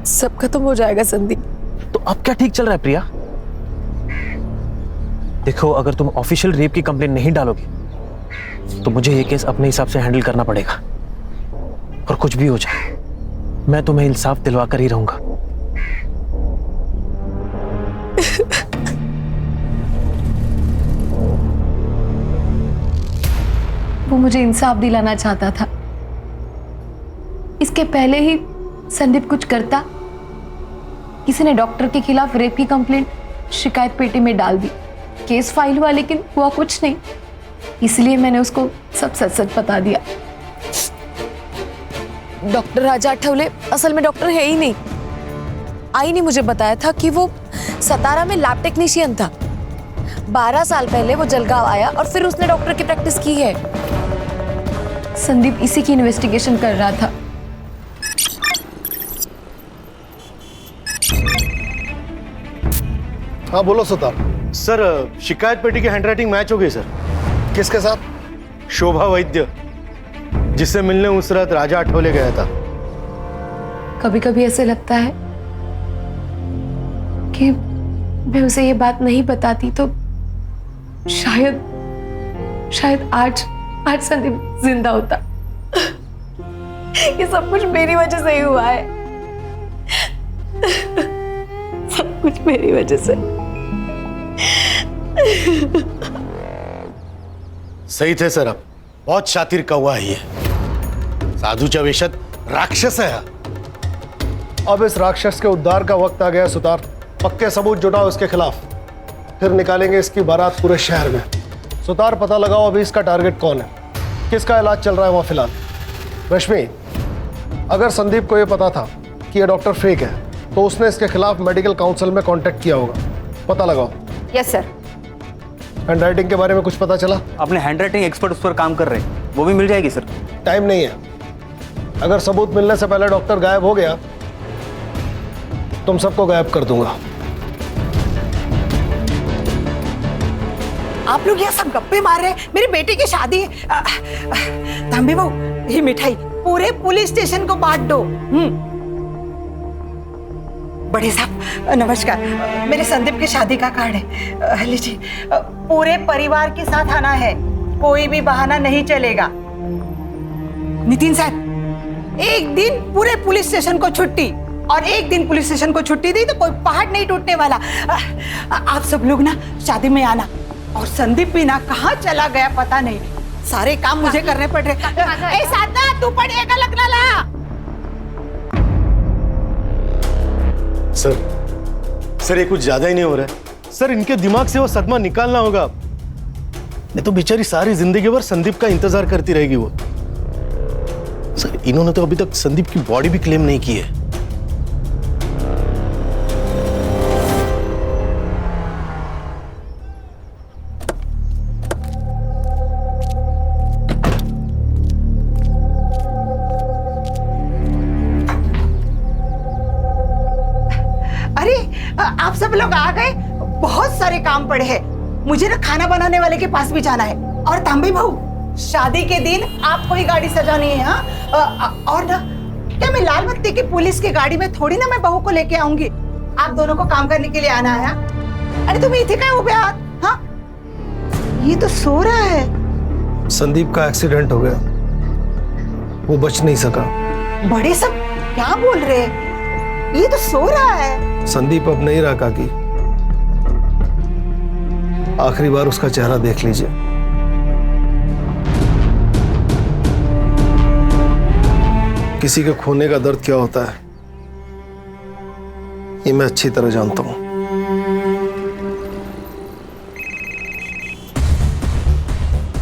M: सब खत्म हो जाएगा संदीप।
F: तो अब क्या ठीक चल रहा है प्रिया? देखो, अगर तुम ऑफिशियल रेप की कंप्लेंट नहीं डालोगे तो मुझे ये केस अपने हिसाब से हैंडल करना पड़ेगा। और कुछ भी हो जाए, मैं तुम्हें इंसाफ दिलवा कर ही रहूंगा।
M: वो मुझे इंसाफ दिलाना चाहता था। इसके पहले ही संदीप कुछ करता, किसी ने डॉक्टर के खिलाफ रेप की कंप्लेंट शिकायत पेटी में डाल दी, केस फाइल हुआ, लेकिन हुआ कुछ नहीं। इसलिए मैंने उसको सब सच सच बता दिया। डॉक्टर राजा आठवले असल में डॉक्टर है ही नहीं। आई ने मुझे बताया था कि वो सतारा में लैब टेक्नीशियन था। 12 साल पहले वो जलगांव आया और फिर उसने डॉक्टर की प्रैक्टिस की है। संदीप इसी की इन्वेस्टिगेशन कर रहा था।
S: हाँ बोलो सुतार। सर, शिकायत पेटी की हैंडराइटिंग मैच हो गई सर। किसके साथ? शोभा वैद्य, जिससे मिलने उस रात राजा आठवले गया था।
M: कभी कभी ऐसे लगता है कि मैं उसे ये बात नहीं बताती तो शायद आज संदीप जिंदा होता। ये सब कुछ मेरी वजह से ही हुआ है। सब कुछ मेरी वजह से।
S: सही थे सर, आप बहुत शातिर कौवा है ये। साधूच्या वेशात राक्षस है। अब इस राक्षस के उद्धार का वक्त आ गया सुतार। पक्के सबूत जुटाओ इसके खिलाफ, फिर निकालेंगे इसकी बारात पूरे शहर में। सुतार, पता लगाओ अभी इसका टारगेट कौन है, किसका इलाज चल रहा है वहां फिलहाल। रश्मि, अगर संदीप को यह पता था कि यह डॉक्टर फेक है तो उसने इसके खिलाफ मेडिकल काउंसिल में कांटेक्ट किया होगा। पता लगाओ।
R: Yes sir.
S: हैंडराइटिंग के बारे में कुछ पता चला?
H: अपने हैंडराइटिंग एक्सपर्ट उस पर काम कर रहे हैं, वो भी मिल जाएगी सर।
S: टाइम नहीं है। अगर सबूत मिलने से पहले डॉक्टर गायब हो गया, तुम सबको गायब कर दूंगा।
U: आप लोग यहाँ सब गप्पे मार रहे हैं, मेरी बेटी की शादी है। तांबे बहू, ये मिठाई पूरे पुलिस स्टेशन को बांट दो। बड़े साहब नमस्कार, मेरे संदीप की शादी का कार्ड है, लीजिए। पूरे परिवार के साथ आना है, कोई भी बहाना नहीं चलेगा। नितिन साहब, एक दिन पूरे पुलिस स्टेशन को छुट्टी, और एक दिन पुलिस स्टेशन को छुट्टी दी तो कोई पहाड़ नहीं टूटने वाला। आप सब लोग ना शादी में आना। और संदीप भी ना कहाँ चला गया पता नहीं, सारे काम मुझे करने पड़ रहे। ए साधना, तू पढ़िएगा लगना ला।
S: सर ये कुछ ज्यादा ही नहीं हो रहा है सर। इनके दिमाग से वो सदमा निकालना होगा, नहीं तो बेचारी सारी जिंदगी भर संदीप का इंतजार करती रहेगी वो। सर, इन्होंने तो अभी तक संदीप की बॉडी भी क्लेम नहीं की है।
U: अरे आप सब लोग आ गए, बहुत सारे काम पड़े हैं। मुझे ना खाना बनाने वाले के पास भी जाना है। और तांबे बहू, शादी के दिन आपको ही गाड़ी सजानी है। हाँ, और ना क्या मैं लाल बत्ती की पुलिस की गाड़ी में थोड़ी ना मैं बहू को लेके आऊंगी। आप दोनों को काम करने के लिए आना है। अरे तुम इथे काय उभे आहात? हाँ, ये तो सो रहा है।
S: संदीप का एक्सीडेंट हो गया, वो बच नहीं सका।
U: बड़े सब क्या बोल रहे हैं? ये तो सो रहा है।
S: संदीप अब नहीं रहा काकी, आखिरी बार उसका चेहरा देख लीजिए। किसी के खोने का दर्द क्या होता है ये मैं अच्छी तरह जानता हूं।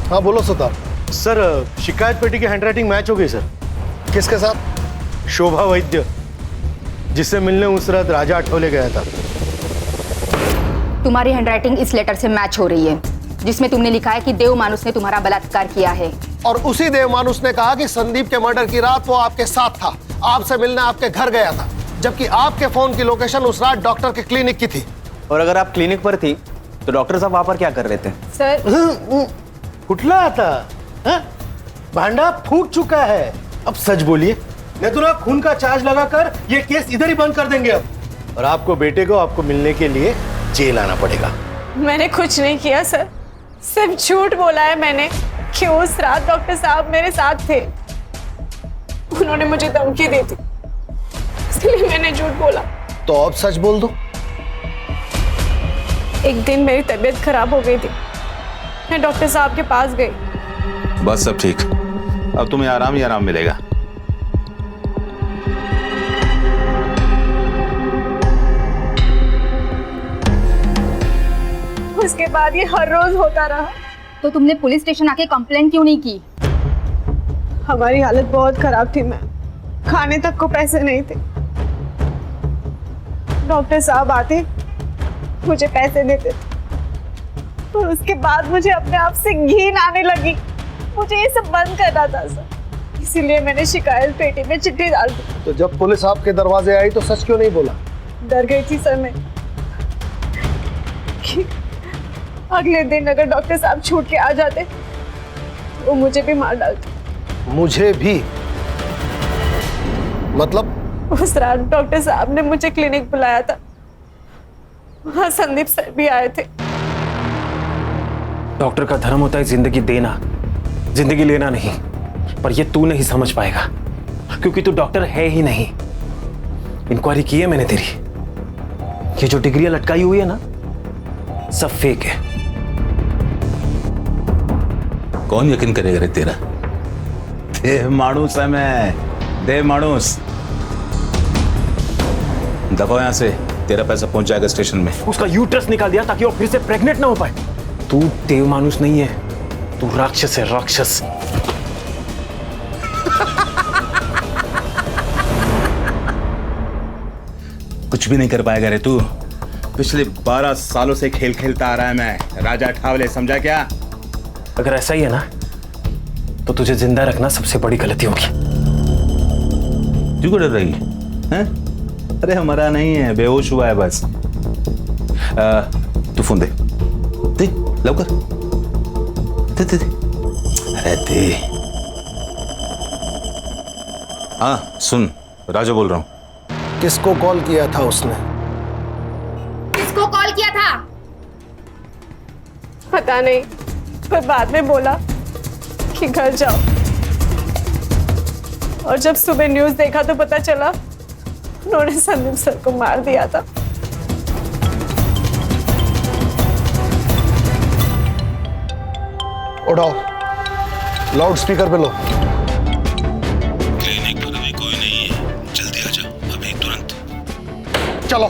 S: हाँ बोलो सुतार। सर, शिकायत पेटी की हैंडराइटिंग मैच हो गई सर। किसके साथ? शोभा वैद्य, जिससे मिलने उस रात राजा आठवले गया था।
R: तुम्हारी हैंडराइटिंग इस लेटर से मैच हो रही है, जिसमें तुमने लिखा है कि देव मानुस ने तुम्हारा बलात्कार किया है।
S: और उसी देव मानुस ने कहा कि संदीप के मर्डर की रात वो आपके साथ था, आपसे मिलने आपके घर गया था, जबकि आपके फोन की लोकेशन उस रात डॉक्टर के क्लिनिक की थी।
H: और अगर आप क्लिनिक पर थी
F: तो डॉक्टर साहब वहां पर क्या कर रहे थे?
J: सर
S: कुठला आता हाँ? भांडा फूट चुका है, अब सच बोलिए, नहीं तो ना खून का चार्ज लगाकर ये केस इधर ही बंद कर देंगे अब, और आपको बेटे को आपको मिलने के लिए जेल आना पड़ेगा।
J: मैंने कुछ नहीं किया सर, सिर्फ झूठ बोला है मैंने कि उस रात डॉक्टर साहब मेरे साथ थे। उन्होंने मुझे धमकी दी थी, इसलिए मैंने झूठ बोला।
S: तो अब सच बोल दो।
J: एक दिन मेरी तबीयत खराब हो गई थी, मैं डॉक्टर साहब के पास गई।
C: बस सब ठीक, अब तुम्हें आराम ही आराम मिलेगा।
J: उसके बाद ये हर रोज होता रहा।
R: तो तुमने पुलिस स्टेशन आके कंप्लेंट क्यों नहीं की?
J: हमारी हालत बहुत खराब थी, मैं खाने तक को पैसे नहीं थे। डॉक्टर साहब आते, मुझे पैसे देते और उसके बाद मुझे अपने आप से घिन आने लगी। मुझे ये सब बंद करना था सर, इसीलिए मैंने शिकायत पेटी में चिट्ठी डाल दी।
S: तो जब पुलिस आपके दरवाजे आई तो सच क्यों नहीं बोला?
J: डर गई थी सर मैं कि अगले दिन अगर डॉक्टर साहब छूट के आ जाते तो वो मुझे भी मार डालते।
S: मुझे भी? मतलब?
J: उस रात डॉक्टर साहब ने मुझे क्लिनिक बुलाया था, वहां संदीप सर भी आए थे।
F: डॉक्टर का धर्म होता है जिंदगी देना, जिंदगी लेना नहीं। पर ये तू नहीं समझ पाएगा क्योंकि तू डॉक्टर है ही नहीं। इंक्वायरी की है मैंने तेरी, ये जो डिग्रियां लटकाई हुई है ना, सब फेक है।
C: कौन यकीन करेगा रे तेरा? देव माणूस है मैं, देव माणूस। दफा यहां से, तेरा पैसा पहुंच जाएगा स्टेशन में।
F: उसका यूट्रस निकाल दिया ताकि वो फिर से प्रेग्नेंट ना हो पाए। तू देव मानुस नहीं है, तू राक्षस है, राक्षस।
C: कुछ भी नहीं कर पाएगा रे तू। पिछले 12 सालों से खेल खेलता आ रहा है मैं, राजा ठावले, समझा क्या?
F: अगर ऐसा ही है ना तो तुझे जिंदा रखना सबसे बड़ी गलती होगी।
C: क्यों डर रही है? अरे हमारा नहीं है, बेहोश हुआ है बस। तू फोन दे, दे लवकर, दे दे दे, अरे दे। हाँ सुन, राजा बोल रहा हूँ।
S: किसको कॉल किया था उसने?
R: किसको कॉल किया था?
J: पता नहीं, पर बाद में बोला कि घर जाओ। और जब सुबह न्यूज़ देखा तो पता चला उन्होंने संदीप सर को मार दिया था।
S: उठाओ, लाउड स्पीकर पे लो।
C: क्लिनिक पर अभी कोई नहीं है, जल्दी आ जाओ अभी तुरंत।
S: चलो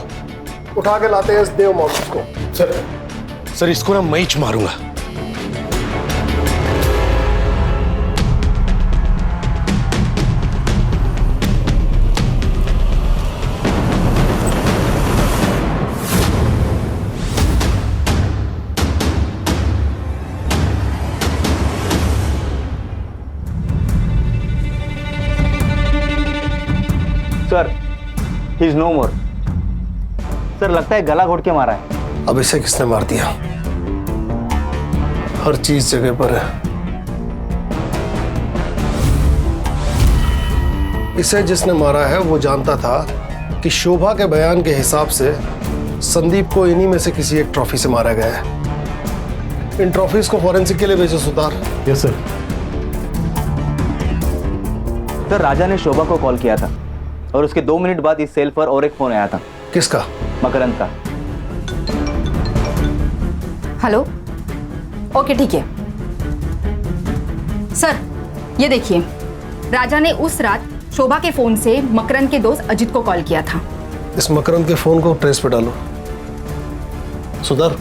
S: उठा के लाते हैं इस देव मानुस को। सर इसको ना मैं ही मारूंगा।
H: Sir, he is no more. Sir लगता है गला घोट के मारा है।
S: अब इसे किसने मार दिया? हर चीज जगह पर है। इसे जिसने मारा है वो जानता था कि शोभा के बयान के हिसाब से संदीप को इन्हीं में से किसी एक ट्रॉफी से मारा गया है। इन ट्रॉफीज को फॉरेंसिक के लिए भेजो Sutar.
F: Yes sir.
H: Sir Raja ने शोभा को कॉल किया था और उसके 2 मिनट बाद इस सेल पर और एक फोन आया था।
S: किसका?
H: मकरंद का।
R: हेलो, ओके ठीक है सर। ये देखिए, राजा ने उस रात शोभा के फोन से मकरंद के दोस्त अजित को कॉल किया था।
S: इस मकरंद के फोन को ट्रेस पे डालो। सुधार,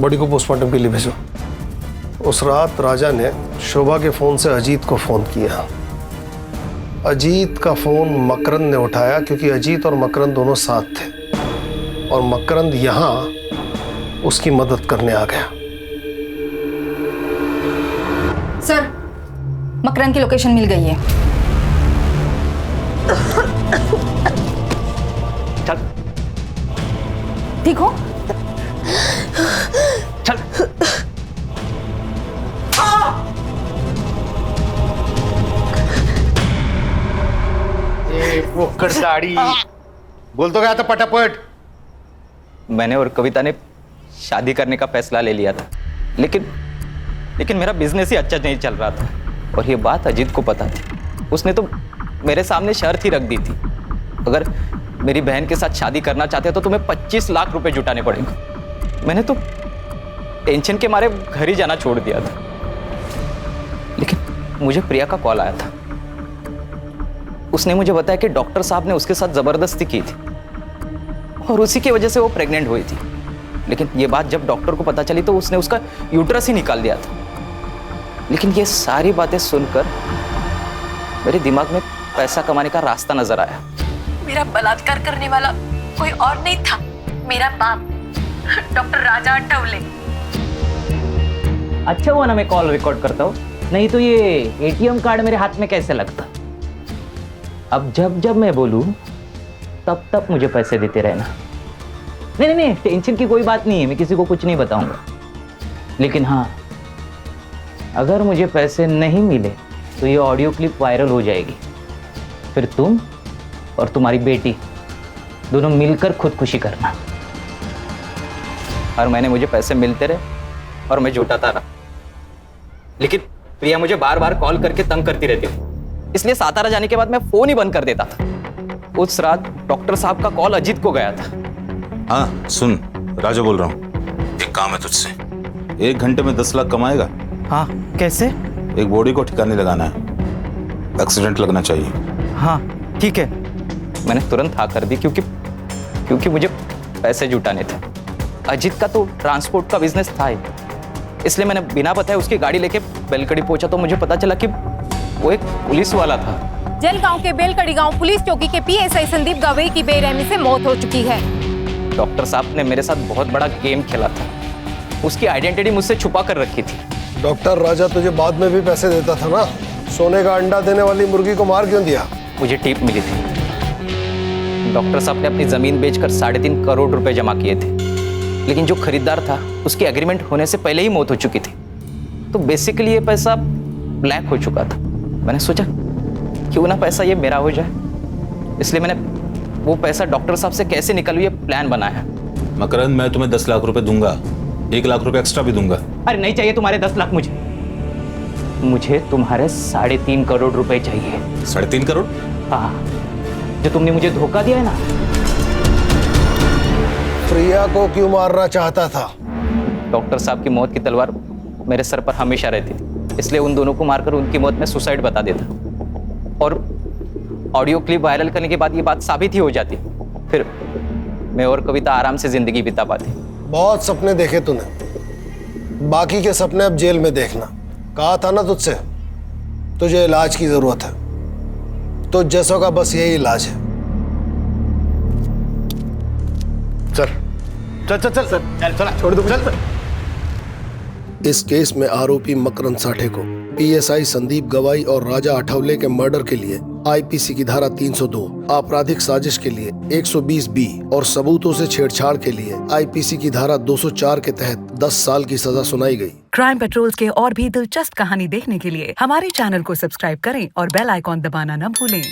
S: बॉडी को पोस्टमार्टम के लिए भेजो। उस रात राजा ने शोभा के फोन से अजीत को फोन किया। अजीत का फोन मकरंद ने उठाया क्योंकि अजीत और मकरंद दोनों साथ थे और मकरंद यहां उसकी मदद करने आ गया।
R: सर, मकरंद की लोकेशन मिल गई है।
F: चल।
R: ठीक हो?
S: वो दाढ़ी बोल तो गया था पटापट।
B: मैंने और कविता ने शादी करने का फैसला ले लिया था, लेकिन मेरा बिजनेस ही अच्छा नहीं चल रहा था और ये बात अजीत को पता थी। उसने तो मेरे सामने शर्त ही रख दी थी, अगर मेरी बहन के साथ शादी करना चाहते हो तो तुम्हें 25 लाख रुपए जुटाने पड़ेंगे। मैंने तो टेंशन के मारे घर ही जाना छोड़ दिया था, लेकिन मुझे प्रिया का कॉल आया था। उसने मुझे बताया कि डॉक्टर साहब ने उसके साथ जबरदस्ती की थी और उसी की वजह से वो प्रेग्नेंट हुई थी। लेकिन ये बात जब डॉक्टर को पता चली तो उसने उसका यूट्रस ही निकाल दिया था। लेकिन ये सारी बातें सुनकर मेरे दिमाग में पैसा कमाने का रास्ता नजर आया।
M: मेरा बलात्कार करने वाला कोई और नहीं था, मेरा बाप डॉक्टर राजा अठवले।
B: अच्छा हुआ ना मैं कॉल रिकॉर्ड करता हूँ, नहीं तो ये एटीएम कार्ड मेरे हाथ में कैसे लगता। अब जब जब मैं बोलूं तब तब मुझे पैसे देते रहना। नहीं, टेंशन की कोई बात नहीं है, मैं किसी को कुछ नहीं बताऊंगा। लेकिन हाँ, अगर मुझे पैसे नहीं मिले तो ये ऑडियो क्लिप वायरल हो जाएगी, फिर तुम और तुम्हारी बेटी दोनों मिलकर खुदकुशी करना। हर महीने मुझे पैसे मिलते रहे और मैं जुटाता रहा, लेकिन प्रिया मुझे बार बार कॉल करके तंग करती रहती है, इसलिए सातारा जाने के बाद मैं फोन ही बंद कर देता था। उस रात डॉक्टर साहब का कॉल अजीत को गया था।
C: हाँ सुन, राजा बोल रहा हूँ, एक काम है तुझसे। 1 घंटे में 10 लाख कमाएगा?
B: हाँ, कैसे?
C: एक बॉडी को ठिकाने लगाना है, एक्सीडेंट लगना चाहिए।
B: हाँ ठीक है। मैंने तुरंत हाँ कर दी क्योंकि मुझे पैसे जुटाने थे। अजीत का तो ट्रांसपोर्ट का बिजनेस था ही, इसलिए मैंने बिना बताए उसकी गाड़ी लेके बेलकड़ी पहुंचा तो मुझे पता चला कि वो एक पुलिस वाला था।
J: जलगांव के बेलकड़ी गांव पुलिस चौकी के पीएसआई संदीप गवई की बेरहमी से मौत हो चुकी है।
B: डॉक्टर साहब ने मेरे साथ बहुत बड़ा गेम खेला था, उसकी आइडेंटिटी मुझसे छुपा कर रखी थी।
S: डॉक्टर राजा तुझे बाद में भी पैसे देता था ना, सोने का अंडा देने वाली मुर्गी को मार क्यों दिया?
B: मुझे टिप मिली थी। डॉक्टर साहब ने अपनी जमीन बेचकर 3.5 करोड़ रुपए जमा किए थे, लेकिन जो खरीदार था उसकी एग्रीमेंट होने से पहले ही मौत हो चुकी थी, तो बेसिकली ये पैसा ब्लैक हो चुका था। मैंने सोचा क्यों ना पैसा ये मेरा हो जाए, इसलिए मैंने वो पैसा डॉक्टर साहब से कैसे निकालूं ये प्लान बनाया।
C: मकरंद, मैं तुम्हें 10 लाख रुपए दूंगा, 1 लाख रुपए एक्स्ट्रा भी दूंगा।
B: अरे नहीं चाहिए तुम्हारे 10 लाख, मुझे तुम्हारे 3.5 करोड़ रुपए चाहिए।
C: 3.5 करोड़?
B: हाँ, जो तुमने मुझे धोखा दिया है ना।
S: प्रिया को क्यों मारना चाहता था?
B: डॉक्टर साहब की मौत की तलवार मेरे सर पर हमेशा रहती थी, इसलिए उन दोनों को मारकर उनकी मौत में सुसाइड बता देता और ऑडियो क्लिप वायरल करने के बाद ये बात साबित ही हो जाती, फिर मैं और कविता आराम से जिंदगी बिता पाती।
S: बहुत सपने देखे तूने, बाकी के सपने अब जेल में देखना। कहा था ना तुझसे, तुझे इलाज की जरूरत है, तो जैसों का बस यही इलाज है। चल चल चल चल चल चल छोड़ दो, चल। इस केस में आरोपी मकरंद साठे को पीएसआई संदीप गवाई और राजा अठवले के मर्डर के लिए आईपीसी की धारा 302, आपराधिक साजिश के लिए 120B और सबूतों से छेड़छाड़ के लिए आईपीसी की धारा 204 के तहत 10 साल की सजा सुनाई गई।
D: क्राइम पेट्रोल्स के और भी दिलचस्प कहानी देखने के लिए हमारे चैनल को सब्सक्राइब करें और बेल आइकॉन दबाना न भूलें।